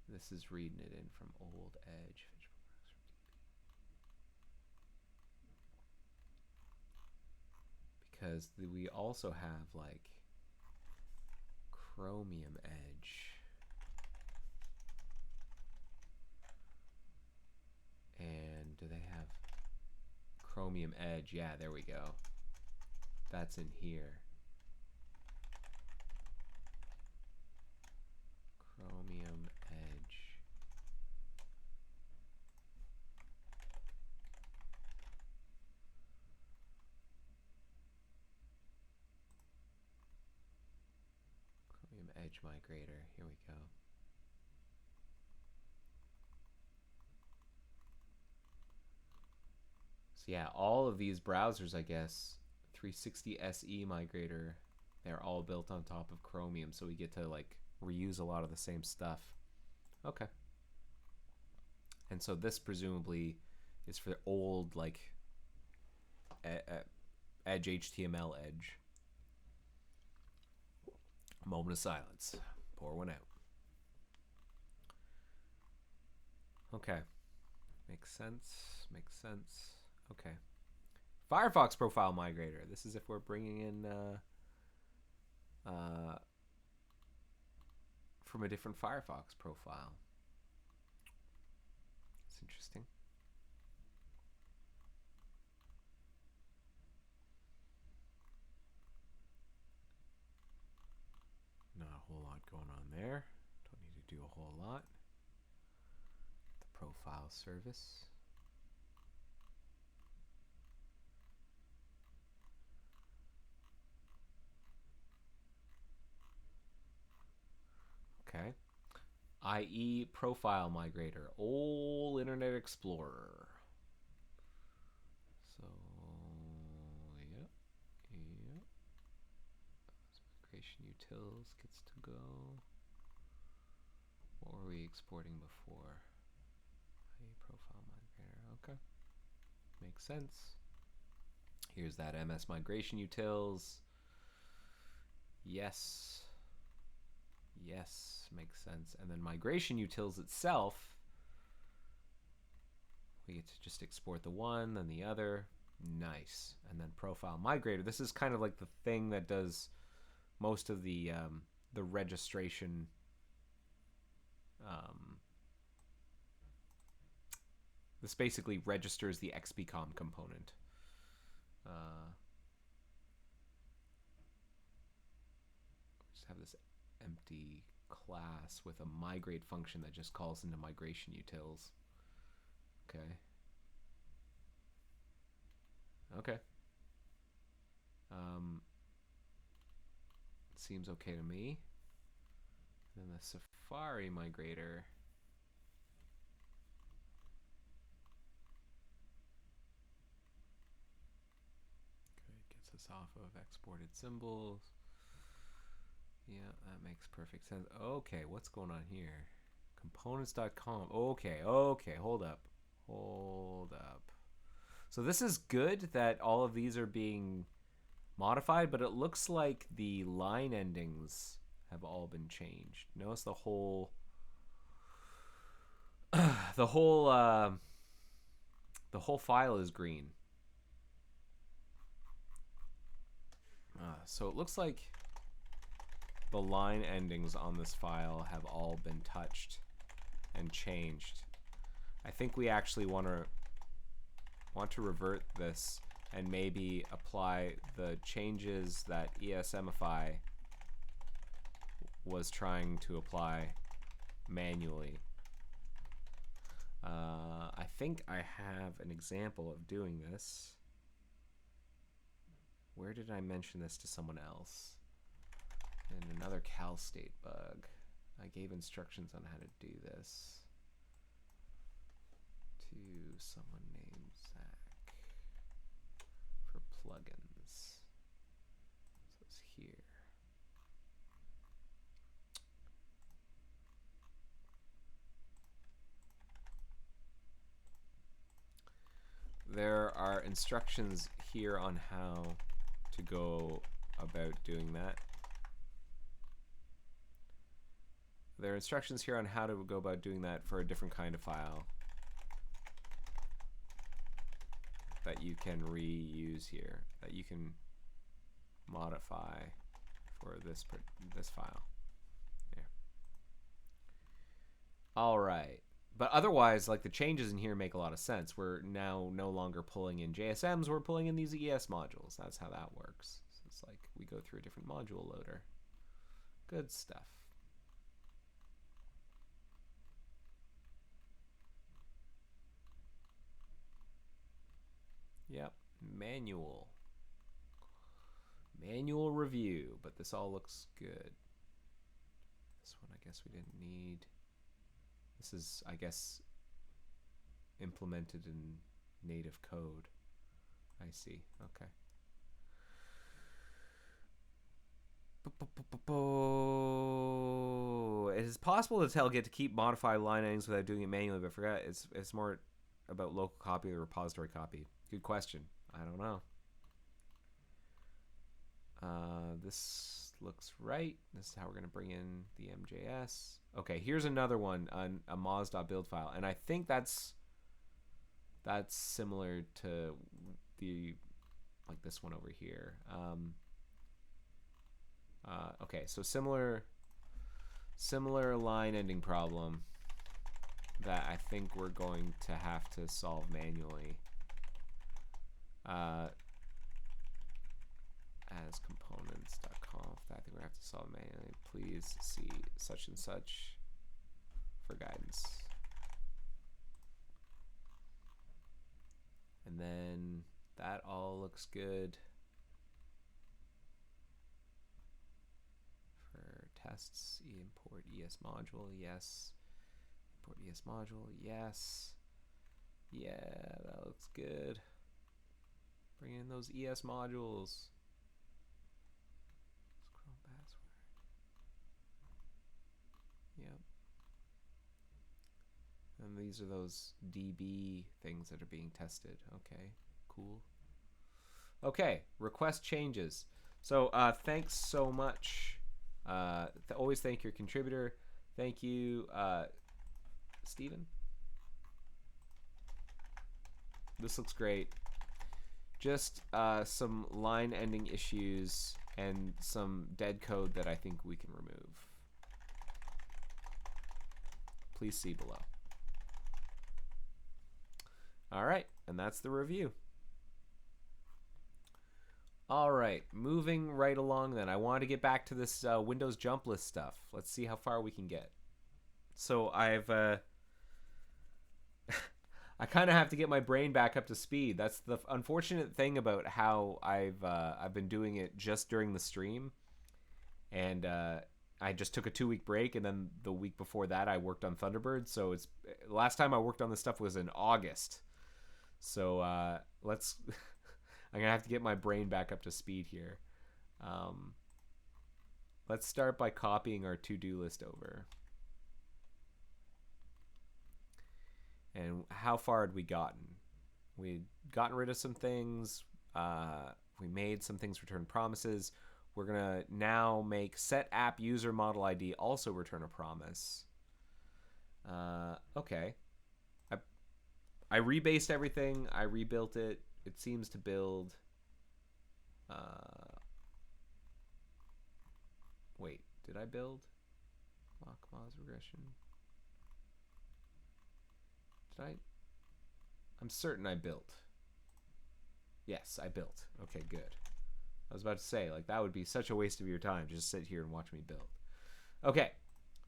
this is reading it in from old Edge. Because we also have like Chromium Edge. And do they have Chromium Edge? Yeah, there we go. That's in here. Chromium Edge. Chromium Edge Migrator. Here we go. So yeah, all of these browsers, I guess, 360 SE Migrator, they're all built on top of Chromium, so we get to like reuse a lot of the same stuff. Okay. And so this presumably is for old like Edge HTML Edge. Moment of silence. Pour one out. Okay. Makes sense. Makes sense. Okay. Firefox profile migrator. This is if we're bringing in from a different Firefox profile. It's interesting. Not a whole lot going on there. Don't need to do a whole lot. The profile service. Okay. IE profile migrator. Old Internet Explorer. So, yep. Yep. Migration utils gets to go. What were we exporting before? IE profile migrator. Okay. Makes sense. Here's that MS migration utils. Yes. Yes, makes sense. And then migration utils itself, we get to just export the one, then the other. Nice. And then profile migrator. This is kind of like the thing that does most of the registration. This basically registers the XBCOM component. Just have this empty class with a migrate function that just calls into migration utils. Okay. Okay. Seems okay to me. Then the Safari migrator. Good, gets us off of exported symbols. Yeah, that makes perfect sense. Okay, what's going on here? Components.com. Okay, hold up. Hold up. So this is good that all of these are being modified, but it looks like the line endings have all been changed. Notice the whole the whole file is green. So it looks like the line endings on this file have all been touched and changed. I think we actually want to revert this and maybe apply the changes that Esmify was trying to apply manually. I think I have an example of doing this. Where did I mention this to someone else? In another Cal State bug. I gave instructions on how to do this to someone named Zach for plugins. So it's here. There are instructions here on how to go about doing that. There are instructions here on how to go about doing that for a different kind of file that you can reuse here, that you can modify for this file. Yeah. All right. But otherwise, like, the changes in here make a lot of sense. We're now no longer pulling in Jsms, we're pulling in these ES modules. That's how that works. So it's like we go through a different module loader. Good stuff. Yep, manual review, but this all looks good. This one, I guess we didn't need. This is, I guess, implemented in native code. I see. Okay. It is possible to tell Git to keep modify line endings without doing it manually, but I forgot it's more about local copy or repository copy. Good question. I don't know. This looks right. This is how we're going to bring in the MJS. Okay, here's another one, a moz.build file. And I think that's similar to the, like this one over here. Okay, so similar line ending problem that I think we're going to have to solve manually. As components.conf, I think we have to solve manually. Please see such and such for guidance. And then that all looks good for tests. Import ES module, yes. Import ES module, yes. Yeah, that looks good. Bring in those ES modules. Scroll password. Yep. And these are those DB things that are being tested. Okay, cool. Okay, request changes. So thanks so much. Always thank your contributor. Thank you, Steven. This looks great. Just some line ending issues and some dead code that I think we can remove. Please see below. All right, and that's the review. All right, moving right along then. I wanted to get back to this Windows jump list stuff. Let's see how far we can get. So I've I kind of have to get my brain back up to speed. That's the unfortunate thing about how I've been doing it just during the stream, and I just took a 2-week break, and then the week before that I worked on Thunderbird. So it's last time I worked on this stuff was in August. So let's I'm gonna have to get my brain back up to speed here. Let's start by copying our to-do list over. And how far had we gotten? We'd gotten rid of some things. We made some things return promises. We're going to now make set app user model ID also return a promise. Okay. I rebased everything. I rebuilt it. It seems to build. Wait, did I build mock-moz regression? I'm certain I built. Yes, I built. Okay, good. I was about to say, like, that would be such a waste of your time. Just sit here and watch me build. Okay,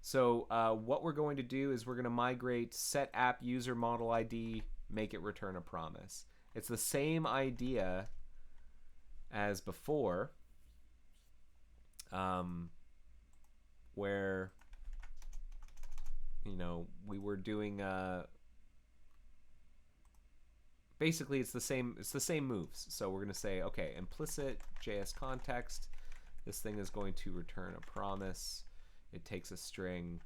so what we're going to do is we're going to migrate set app user model ID, make it return a promise. It's the same idea as before, where, you know, we were doing... basically it's the same moves. So we're going to say, okay, implicit JS context, this thing is going to return a promise. It takes a string.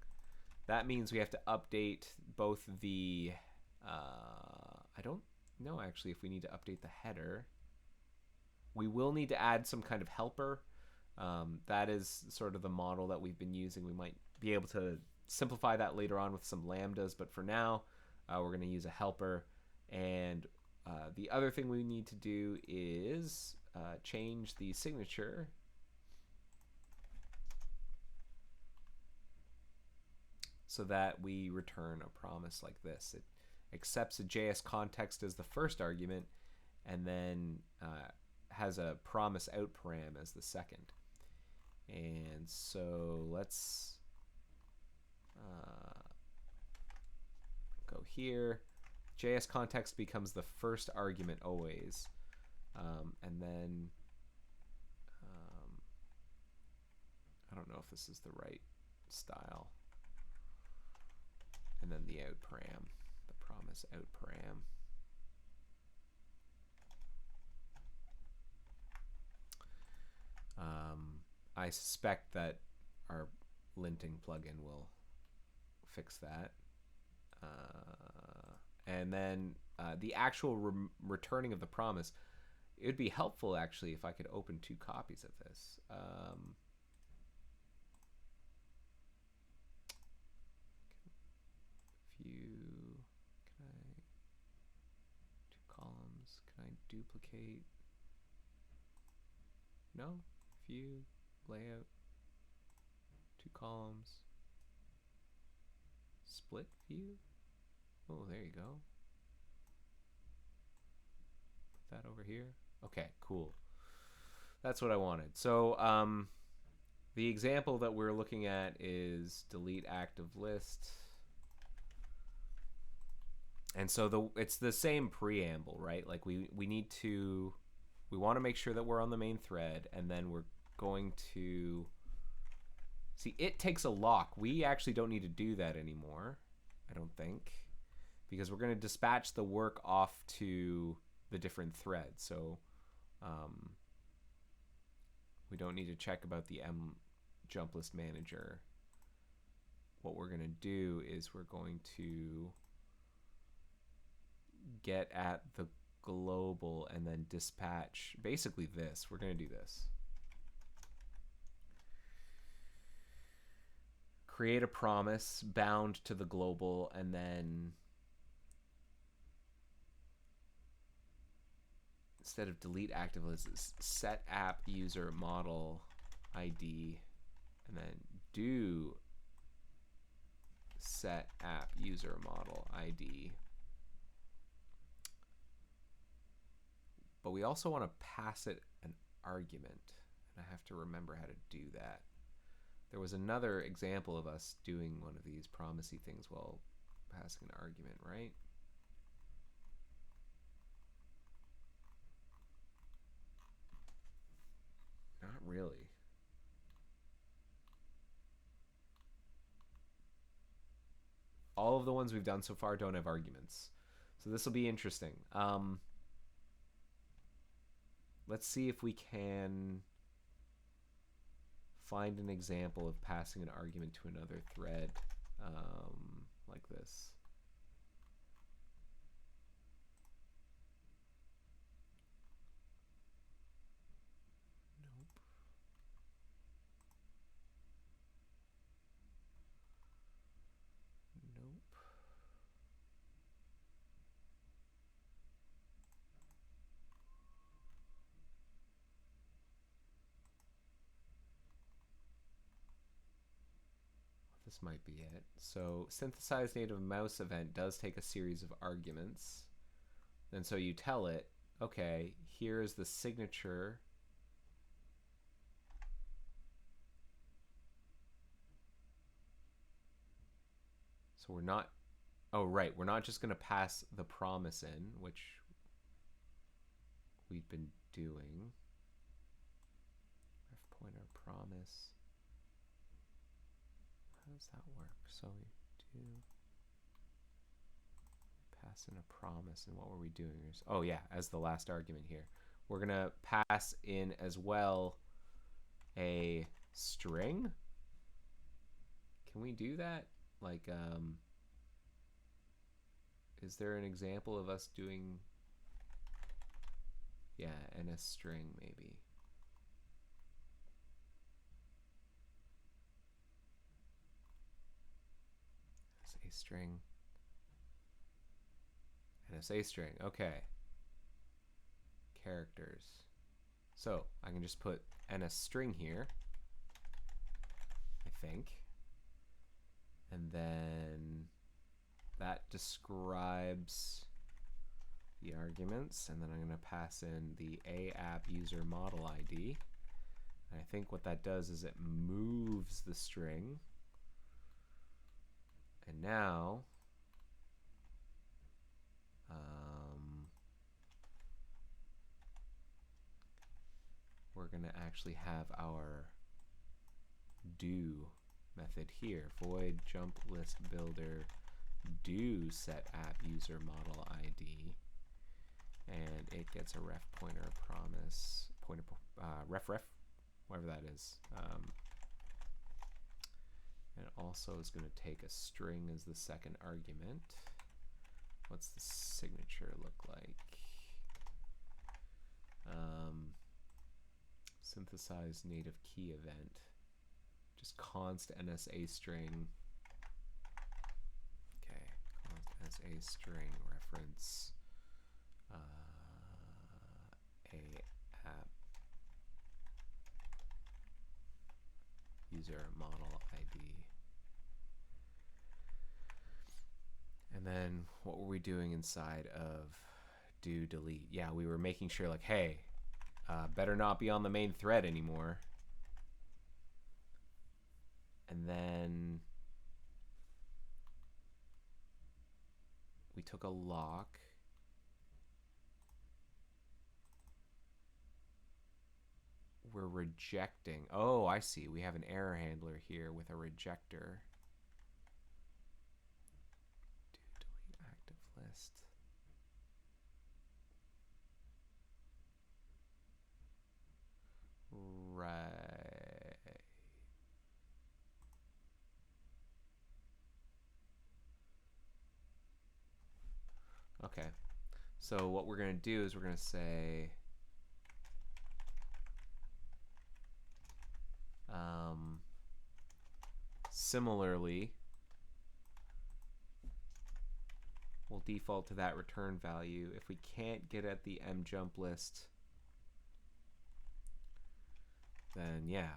That means we have to update both the I don't know actually if we need to update the header. We will need to add some kind of helper. That is sort of the model that we've been using. We might be able to simplify that later on with some lambdas, but for now we're going to use a helper. And the other thing we need to do is change the signature so that we return a promise like this. It accepts a JS context as the first argument and then has a promise out param as the second. And so let's go here. JS context becomes the first argument always, and then I don't know if this is the right style, and then the out param, the promise out param. I suspect that our linting plugin will fix that. And then the actual returning of the promise, it would be helpful actually if I could open 2 copies of this. View, can I, 2 columns, can I duplicate? No, view, layout, 2 columns, split view. Oh, there you go. Put that over here. Okay, cool. That's what I wanted. So the example that we're looking at is delete active list. And so it's the same preamble, right? Like we want to make sure that we're on the main thread, and then we're going to see it takes a lock. We actually don't need to do that anymore, I don't think, because we're going to dispatch the work off to the different threads. So we don't need to check about the jump list manager. What we're going to do is we're going to get at the global and then dispatch basically this. We're going to do this. Create a promise bound to the global, and then instead of delete active list, set app user model ID, and then do set app user model ID. But we also want to pass it an argument, and I have to remember how to do that. There was another example of us doing one of these promisey things while passing an argument, right? really. All of the ones we've done so far don't have arguments. So this will be interesting. Let's see if we can find an example of passing an argument to another thread like this. Nope. Nope. This might be it. So synthesize native mouse event does take a series of arguments. And so you tell it, okay, here's the signature. So we're not, oh right, we're not just going to pass the promise in, which we've been doing. Ref pointer promise. How does that work? So we do pass in a promise, and what were we doing? Oh yeah, as the last argument here. We're gonna pass in as well a string. Can we do that? Like, is there an example of us doing, yeah, and a string maybe? A string and a string. Okay. Characters. So I can just put a string here, I think. And then that describes the arguments, and then I'm going to pass in the app user model ID. And I think what that does is it moves the string. And now, we're going to actually have our do method here. Void jump list builder do set app user model ID. And it gets a ref pointer promise, ref, whatever that is. And it also is going to take a string as the second argument. What's the signature look like? Synthesize native key event. Just const NSA string. Okay, const NSA string reference a app user model ID. And then what were we doing inside of do delete? Yeah, we were making sure like, hey, better not be on the main thread anymore. And then we took a lock. We're rejecting. Oh, I see. We have an error handler here with a rejector. Do delete active list. Right. Okay. So what we're going to do is we're going to say similarly, we'll default to that return value. If we can't get at the mjump list, then yeah,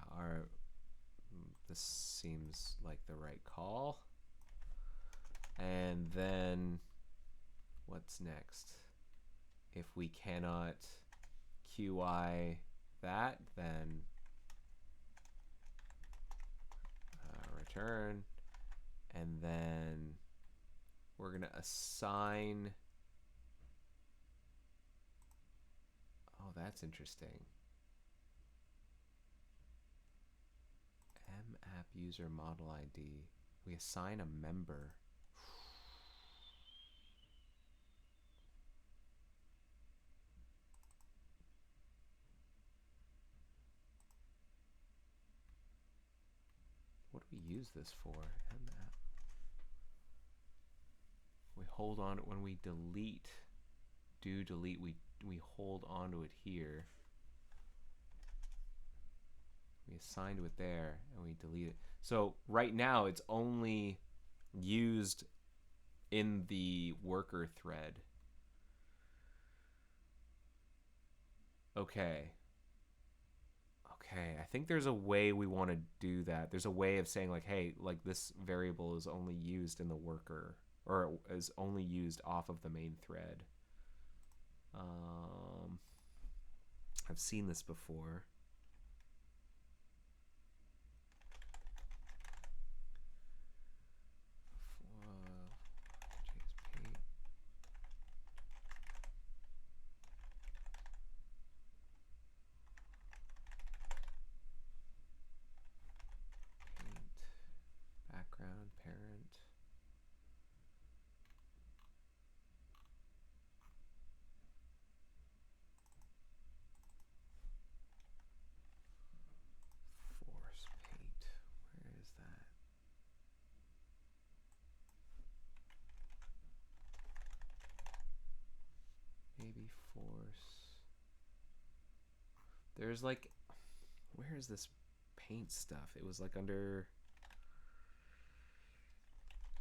this seems like the right call. And then what's next? If we cannot QI that, then return, and then we're going to assign. Oh, that's interesting. app user model ID. We assign a member. What do we use this for? Mapp. We hold on when we delete. Delete. We hold on to it here. We assign to it there, and we delete it. So right now, it's only used in the worker thread. Okay. Okay, I think there's a way we want to do that. There's a way of saying like, hey, like this variable is only used in the worker, or is only used off of the main thread. I've seen this before. Background parent. Force paint. Where is that? Maybe force. There's like, where is this paint stuff? It was like under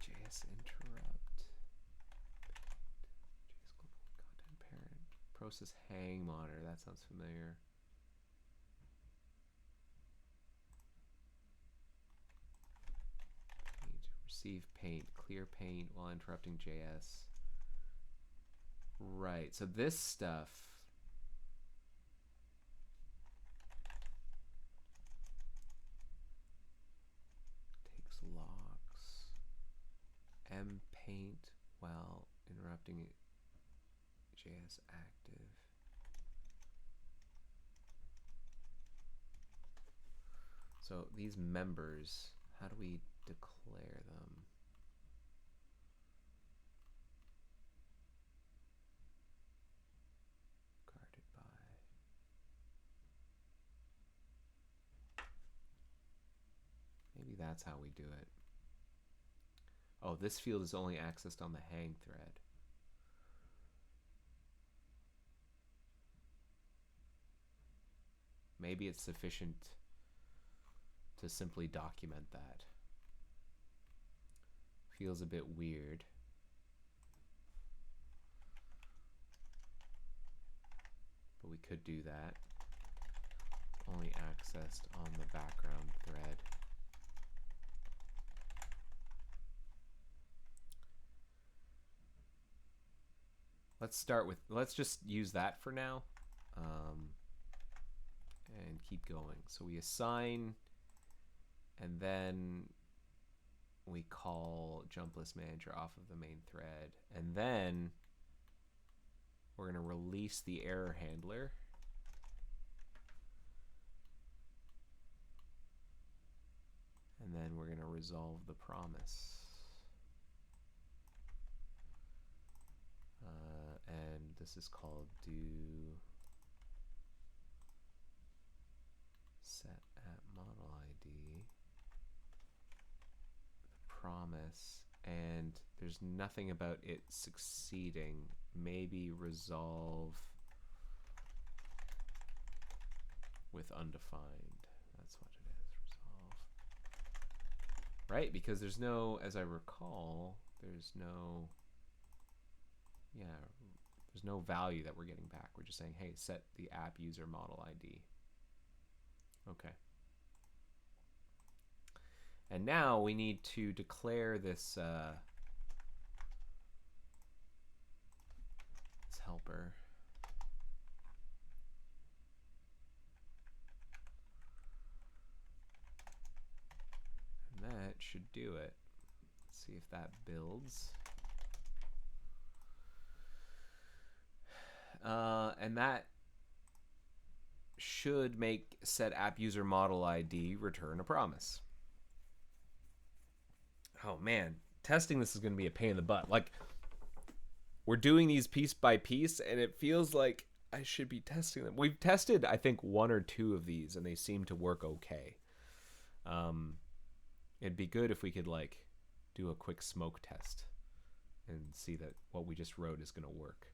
JS interrupt. JS global content parent. Process hang monitor. That sounds familiar. Paint. Receive paint. Clear paint while interrupting JS. Right. So this stuff. Takes locks. Paint while interrupting JS active. So these members, how do we declare them? Guarded by. Maybe that's how we do it. Oh, this field is only accessed on the hang thread. Maybe it's sufficient to simply document that. Feels a bit weird. But we could do that. Only accessed on the background thread. Let's just use that for now, and keep going. So we assign, and then we call jump list manager off of the main thread, and then we're going to release the error handler. And then we're going to resolve the promise. And this is called do set at model ID, the promise, and there's nothing about it succeeding. Maybe resolve with undefined. That's what it is, resolve. Right, because there's no, as I recall, there's no, yeah, there's no value that we're getting back. We're just saying, hey, set the app user model ID. Okay. And now we need to declare this, this helper. And that should do it. Let's see if that builds. And that should make set app user model ID return a promise. Oh man, testing this is going to be a pain in the butt. Like, we're doing these piece by piece, and it feels like I should be testing them. We've tested, I think, 1 or 2 of these, and they seem to work okay. It'd be good if we could like do a quick smoke test and see that what we just wrote is going to work.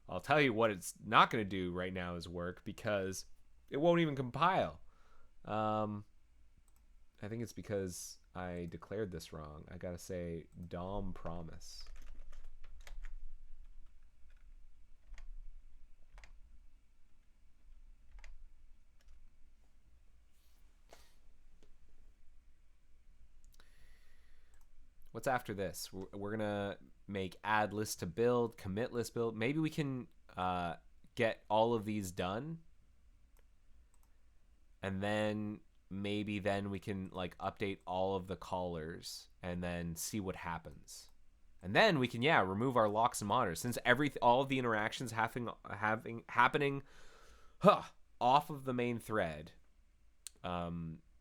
I'll tell you what it's not going to do right now is work, because it won't even compile. I think it's because I declared this wrong. I gotta say DOM promise. What's after this? We're gonna make add list to build, commit list build. Maybe we can get all of these done, and then maybe then we can like update all of the callers and then see what happens. And then we can remove our locks and monitors, since all of the interactions happening off of the main thread.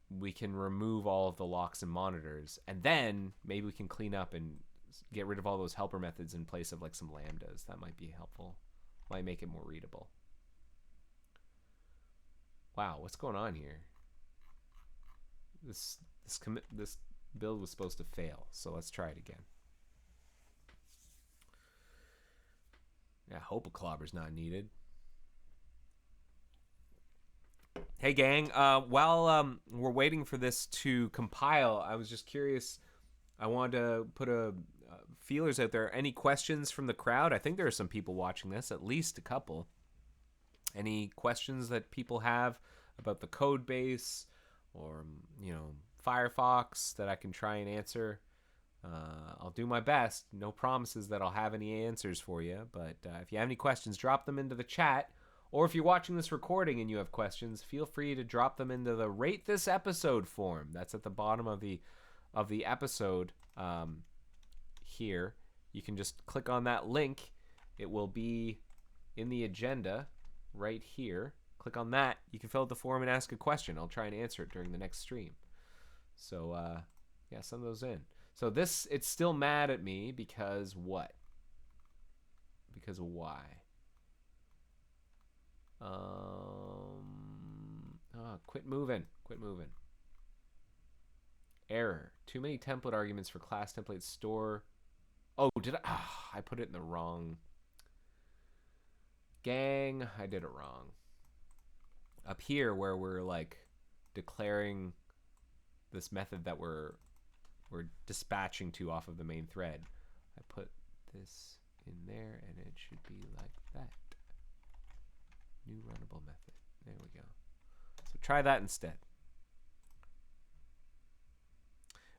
We can remove all of the locks and monitors, and then maybe we can clean up and get rid of all those helper methods in place of like some lambdas. That might be helpful. Might make it more readable. Wow, what's going on here? This build was supposed to fail, so let's try it again. Yeah, hope a clobber's not needed. Hey gang, while we're waiting for this to compile, I was just curious. I wanted to put feelers out there. Any questions from the crowd? I think there are some people watching this, at least a couple. Any questions that people have about the code base or, Firefox that I can try and answer? I'll do my best. No promises that I'll have any answers for you, but if you have any questions, drop them into the chat. Or if you're watching this recording and you have questions, feel free to drop them into the Rate This Episode form. That's at the bottom of the episode here. You can just click on that link. It will be in the agenda right here. Click on that. You can fill out the form and ask a question. I'll try and answer it during the next stream. So, send those in. So it's still mad at me because what? Because of why? Quit moving. Error. Too many template arguments for class template store. Oh, did I? I put it in the wrong. Gang, I did it wrong. Up here where we're like declaring this method that we're dispatching to off of the main thread, I put this in there and it should be like that. New runnable method. There we go. So try that instead.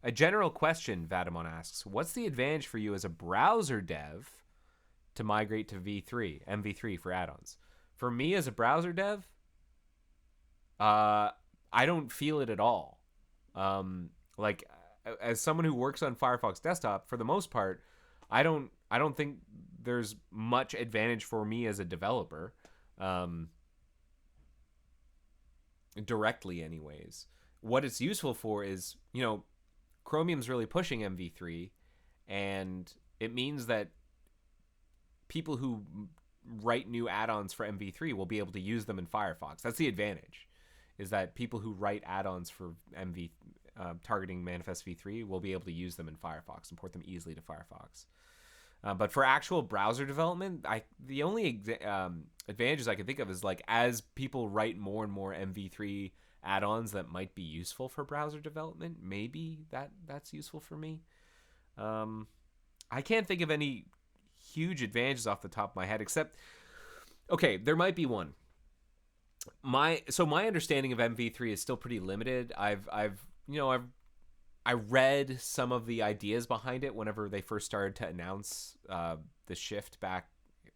A general question, Vadamon asks, what's the advantage for you as a browser dev to migrate to MV3 for add-ons? For me as a browser dev, I don't feel it at all. Like as someone who works on Firefox desktop, for the most part, I don't think there's much advantage for me as a developer. Directly anyways. What it's useful for is, Chromium's really pushing MV3, and it means that people who write new add-ons for MV3 will be able to use them in Firefox. That's the advantage, is that people who write add-ons for MV targeting Manifest v3 will be able to use them in Firefox and port them easily to Firefox. But for actual browser development, the only advantages I can think of is like as people write more and more MV3 add-ons that might be useful for browser development, maybe that's useful for me. I can't think of any huge advantages off the top of my head, except, okay, there might be one. My understanding of MV3 is still pretty limited. I read some of the ideas behind it whenever they first started to announce the shift back,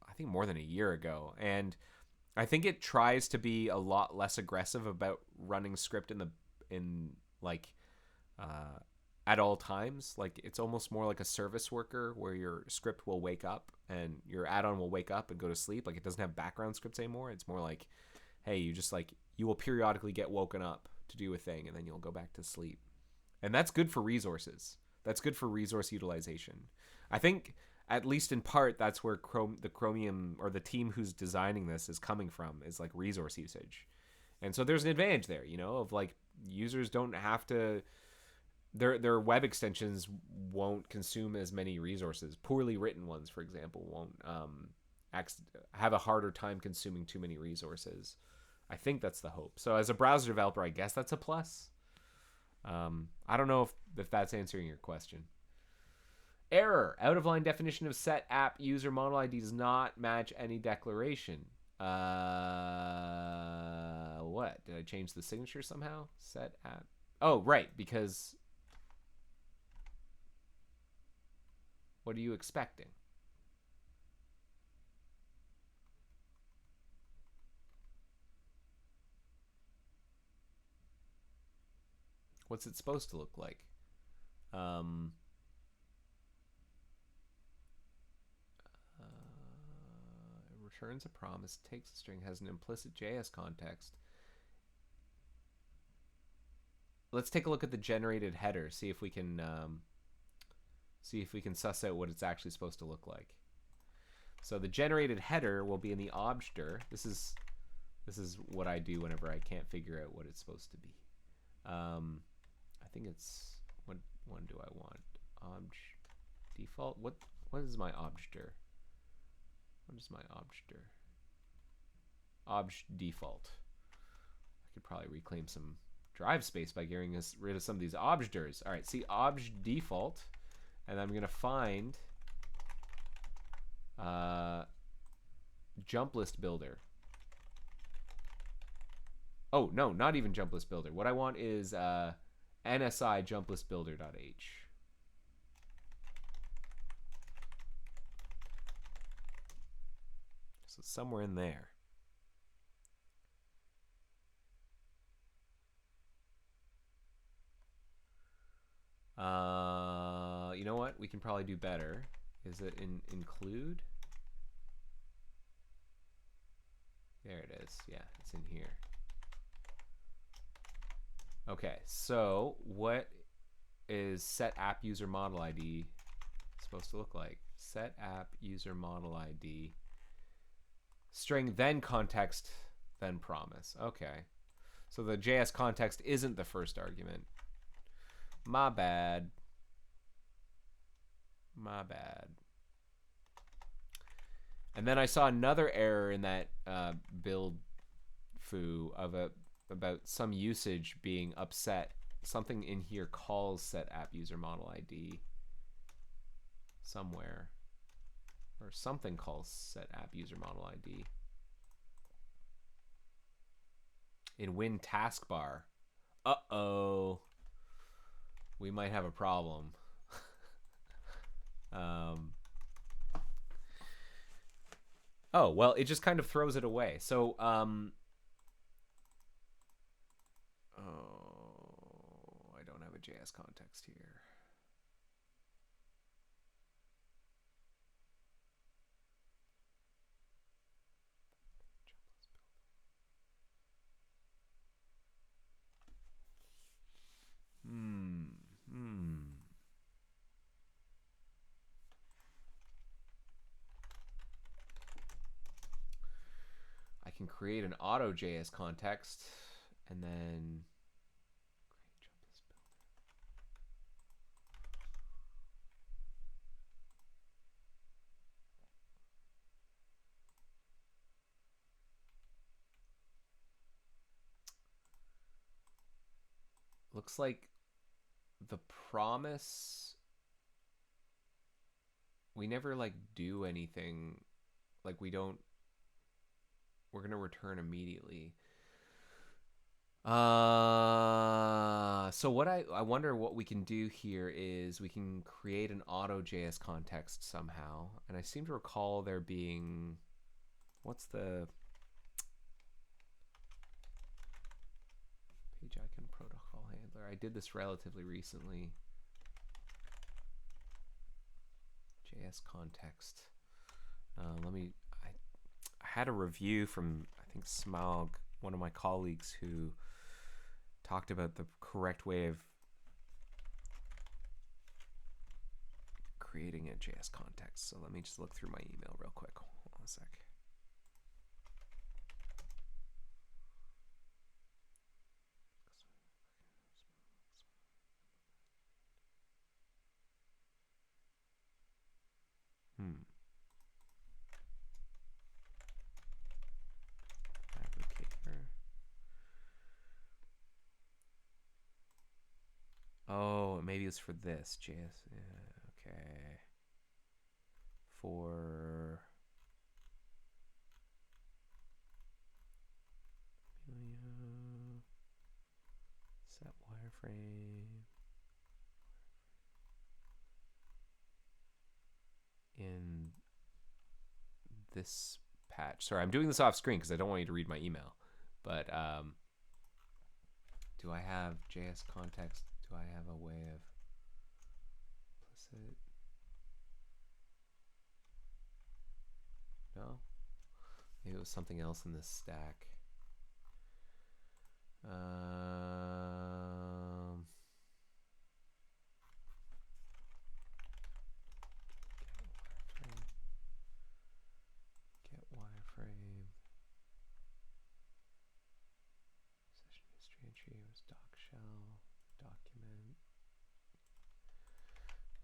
I think more than a year ago. And I think it tries to be a lot less aggressive about running script at all times. Like it's almost more like a service worker where your script will wake up and your add-on will wake up and go to sleep. Like it doesn't have background scripts anymore. It's more like, hey, you will periodically get woken up to do a thing and then you'll go back to sleep. And that's good for resources. That's good for resource utilization. I think, at least in part, that's where the Chromium, or the team who's designing this, is coming from, is like resource usage. And so there's an advantage there, you know, of like users don't have to, their web extensions won't consume as many resources. Poorly written ones, for example, won't have a harder time consuming too many resources. I think that's the hope. So as a browser developer, I guess that's a plus. I don't know if that's answering your question. Error. Out of line definition of set app user model ID does not match any declaration. What? Did I change the signature somehow? Set app. Oh, right, because what are you expecting? What's it supposed to look like? It returns a promise, takes a string, has an implicit JS context. Let's take a look at the generated header, see if we can suss out what it's actually supposed to look like. So the generated header will be in the objdir. This is what I do whenever I can't figure out what it's supposed to be. I think it's, what one do I want? Obj default. What is my objdir? What is my objdir? Obj default. I could probably reclaim some drive space by getting rid of some of these objdirs. All right, see obj default, and I'm gonna find jump list builder. Oh no, not even jump list builder. What I want is NSI jump list builder.h. So somewhere in there. You know what? We can probably do better. Is it include? There it is. Yeah, it's in here. Okay, so what is set app user model ID supposed to look like? Set app user model ID. String, then context, then promise. Okay. So the JS context isn't the first argument. My bad. My bad. And then I saw another error in that build foo about some usage being upset. Something in here calls set app user model ID somewhere. Or something calls set app user model ID. In win taskbar. Uh-oh. We might have a problem. Oh, well, it just kind of throws it away. So, oh, I don't have a JS context here. I can create an auto.js context and then create jump list builder. Looks like the promise, we never like do anything, like we're gonna return immediately. So what I wonder what we can do here is we can create an auto.js context somehow, and I seem to recall there being, what's the page icon protocol handler? I did this relatively recently. JS context. I had a review from, I think, Smaug, one of my colleagues, who talked about the correct way of creating a JS context. So let me just look through my email real quick. Hold on a sec. Fabricator. Oh, maybe it's for this JS. Yeah, okay. For set wireframe in this patch. Sorry, I'm doing this off screen because I don't want you to read my email. But do I have JS context? Do I have a way of implicit? No? Maybe it was something else in this stack. Get wireframe. Session history entry was doc shell. Document.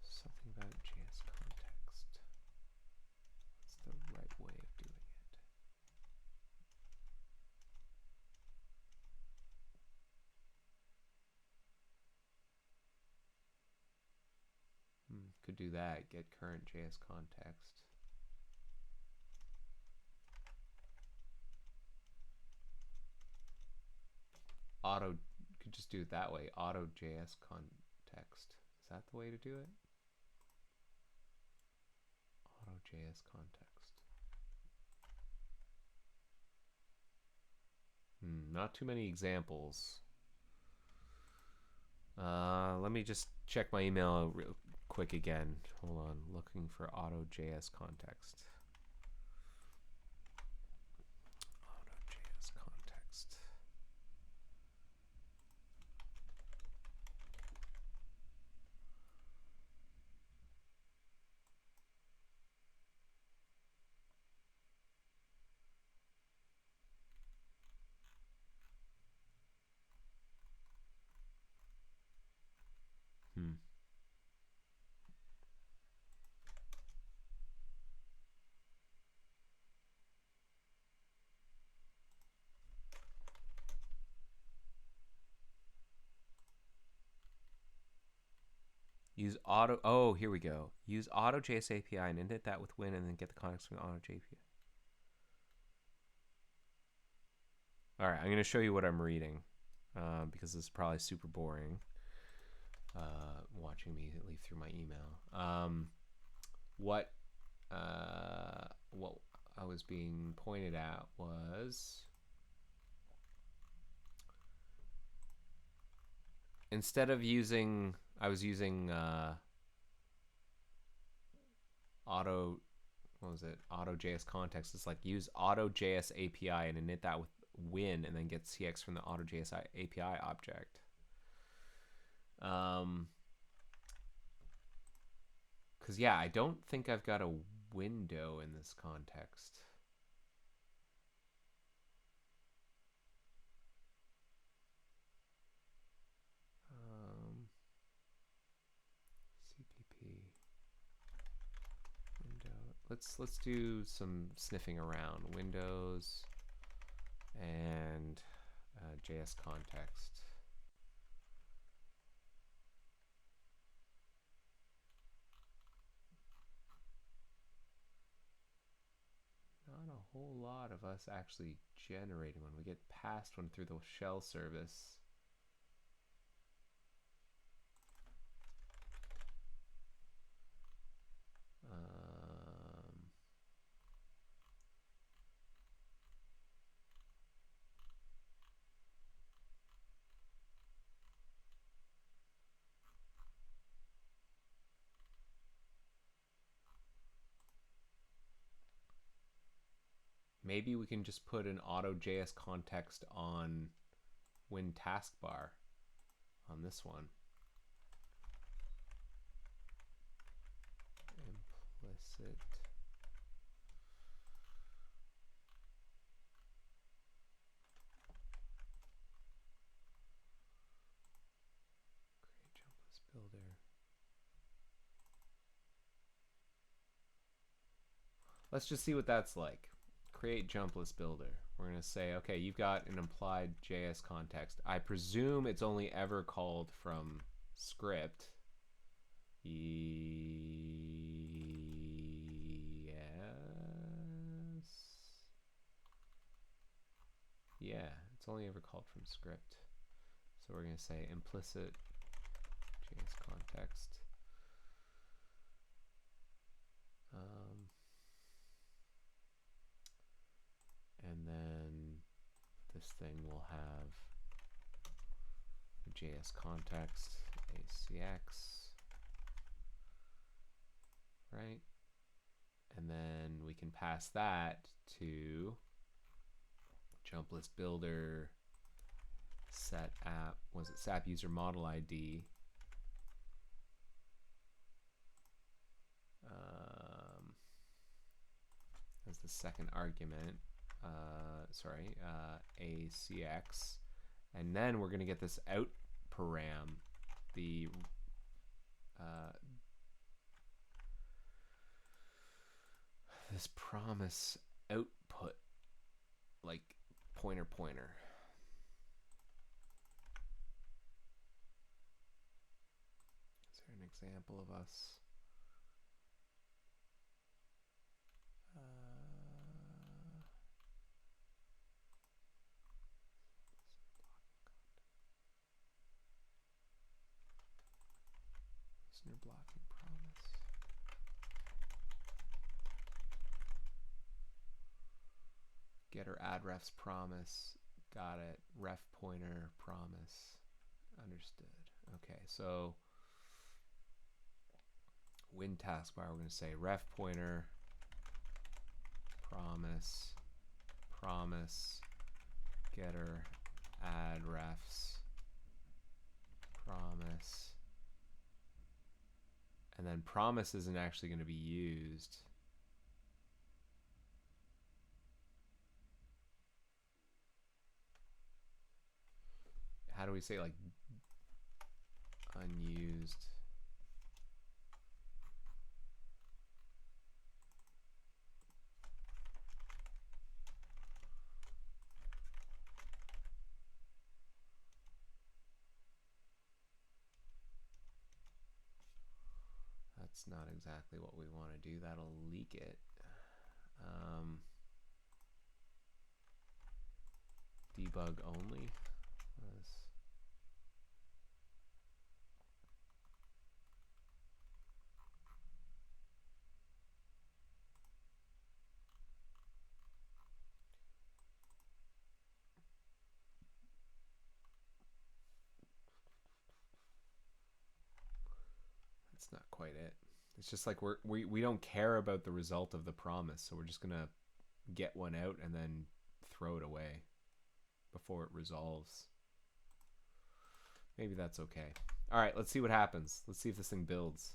Something about JS context. What's the right way of doing it? Could do that. Get current JS context. Auto, could just do it that way. Auto JS context. Is that the way to do it? Auto JS context. Not too many examples. Let me just check my email real quick again. Hold on. Looking for auto JS context. Auto JS context. Use auto. Oh, here we go. Use auto.js API and indent that with win, and then get the context from the auto.js API. All right, I'm going to show you what I'm reading because this is probably super boring. Watching me leaf through my email. What I was being pointed at was instead of using, I was using auto.js context. It's like use auto.js API and init that with win, and then get CX from the auto.js API object. Because yeah, I don't think I've got a window in this context. CPP window. Let's do some sniffing around. Windows and JS context. Not a whole lot of us actually generating one. We get past one through the shell service. Maybe we can just put an auto.js context on win taskbar on this one. implicit create jump list builder. Let's just see what that's like. Create jump list builder. We're going to say, okay, you've got an implied JS context. I presume it's only ever called from script. Yes. Yeah, it's only ever called from script. So we're going to say implicit JS context. And then this thing will have a JS context, ACX, right? And then we can pass that to jump list builder, set app, was it SAP user model ID? As the second argument. ACX, and then we're going to get this out param, the this promise output, like pointer. Is there an example of us? Listener blocking promise. Getter add refs promise. Got it. Ref pointer promise. Understood. Okay, so win taskbar, we're going to say ref pointer promise getter add refs promise, and then promise isn't actually going to be used. How do we say, like, unused? That's not exactly what we want to do. That'll leak it. Debug only. That's not quite it. It's just like we don't care about the result of the promise, so we're just gonna get one out and then throw it away before it resolves. Maybe that's okay. All right, let's see what happens. Let's see if this thing builds.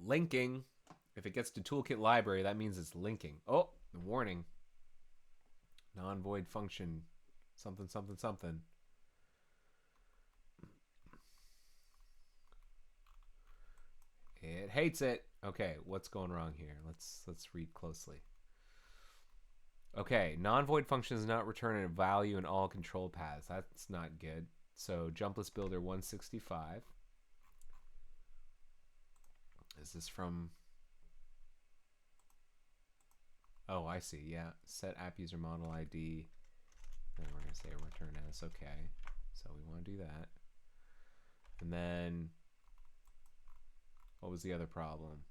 Linking. If it gets to toolkit library, that means it's linking. Oh, warning. Non-void function. Something. It hates it. Okay, what's going wrong here? Let's read closely. Okay, non-void function does not return a value in all control paths. That's not good. So jump list builder 165. Is this from? Oh, I see. Yeah, set app user model ID. Then we're gonna say return as. Okay, so we want to do that. And then what was the other problem?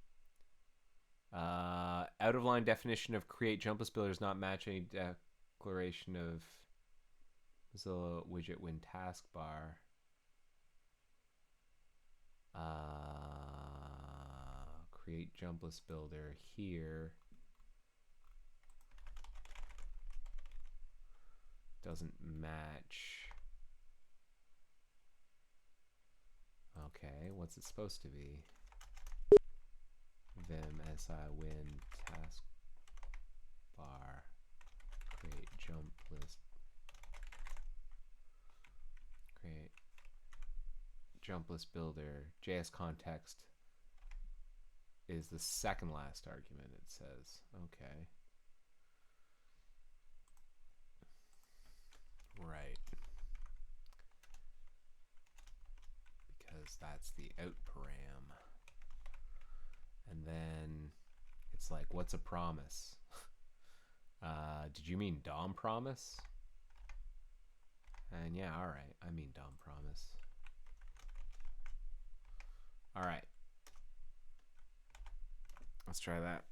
Out of line definition of create jump list builder does not match any declaration of Mozilla widget win taskbar. Create jump list builder here. Doesn't match. Okay, what's it supposed to be? Vim si win taskbar. Create jump list. Create jump list builder. JS context is the second last argument, it says. Okay. Right. Because that's the out param. And then it's like, what's a promise? Did you mean DOM promise? And yeah, all right. I mean DOM promise. All right. Let's try that.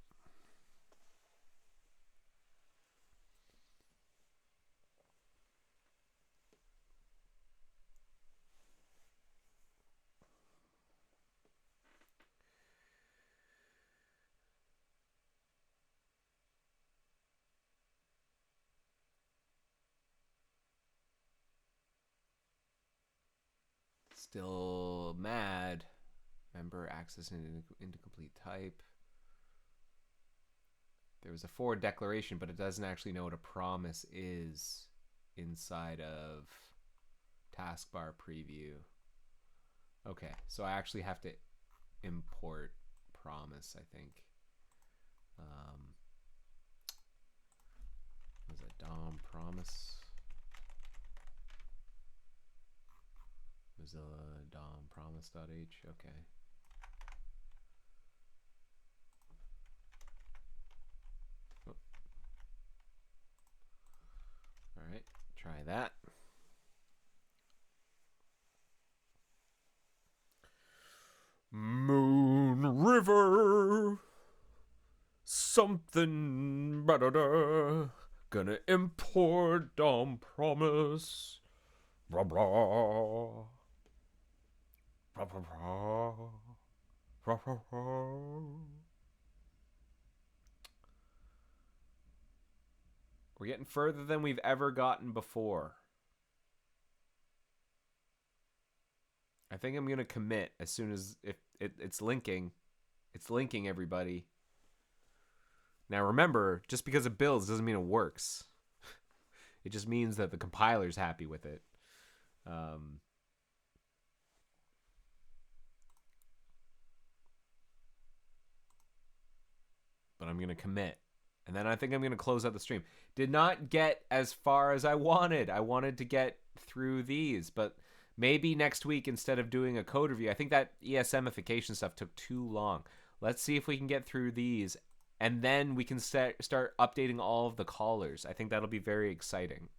Still mad. Member access into complete type. There was a forward declaration, but it doesn't actually know what a promise is inside of taskbar preview. Okay, so I actually have to import promise, I think. Was it DOM promise? Mozilla DOM promise.h. Okay. Oh. All right, try that. Moon River, something better. Gonna import DOM promise. Blah blah. Blah blah blah. Blah blah blah. We're getting further than we've ever gotten before. I think I'm gonna commit as soon as it's linking. It's linking, everybody. Now remember, just because it builds doesn't mean it works. It just means that the compiler's happy with it. But I'm gonna commit. And then I think I'm gonna close out the stream. Did not get as far as I wanted. I wanted to get through these, but maybe next week, instead of doing a code review, I think that ESMification stuff took too long. Let's see if we can get through these, and then we can start updating all of the callers. I think that'll be very exciting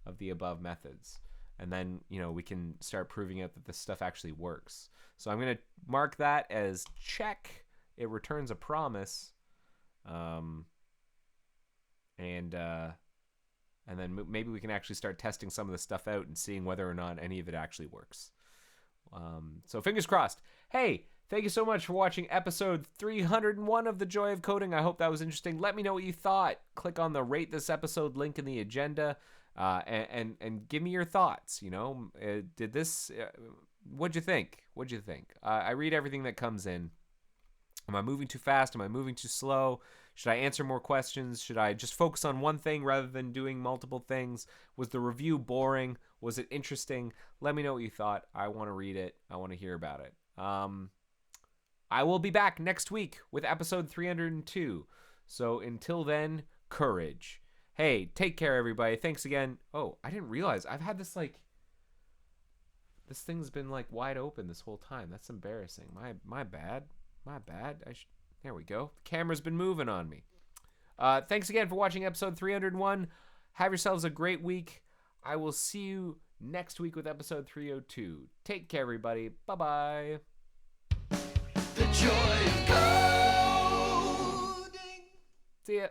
of the above methods. And then, you know, we can start proving out that this stuff actually works. So I'm going to mark that as check. It returns a promise. And then maybe we can actually start testing some of this stuff out and seeing whether or not any of it actually works. So fingers crossed. Hey, thank you so much for watching episode 301 of The Joy of Coding. I hope that was interesting. Let me know what you thought. Click on the rate this episode link in the agenda, and give me your thoughts. You know, did this? What'd you think? I read everything that comes in. Am I moving too fast? Am I moving too slow? Should I answer more questions? Should I just focus on one thing rather than doing multiple things? Was the review boring? Was it interesting? Let me know what you thought. I want to read it. I want to hear about it. I will be back next week with episode 302. So until then, courage. Hey, take care, everybody. Thanks again. Oh, I didn't realize I've had this this thing's been wide open this whole time. That's embarrassing. My bad. My bad. There we go. The camera's been moving on me. Thanks again for watching episode 301. Have yourselves a great week. I will see you next week with episode 302. Take care, everybody. Bye-bye.
The joy of coding.
See ya.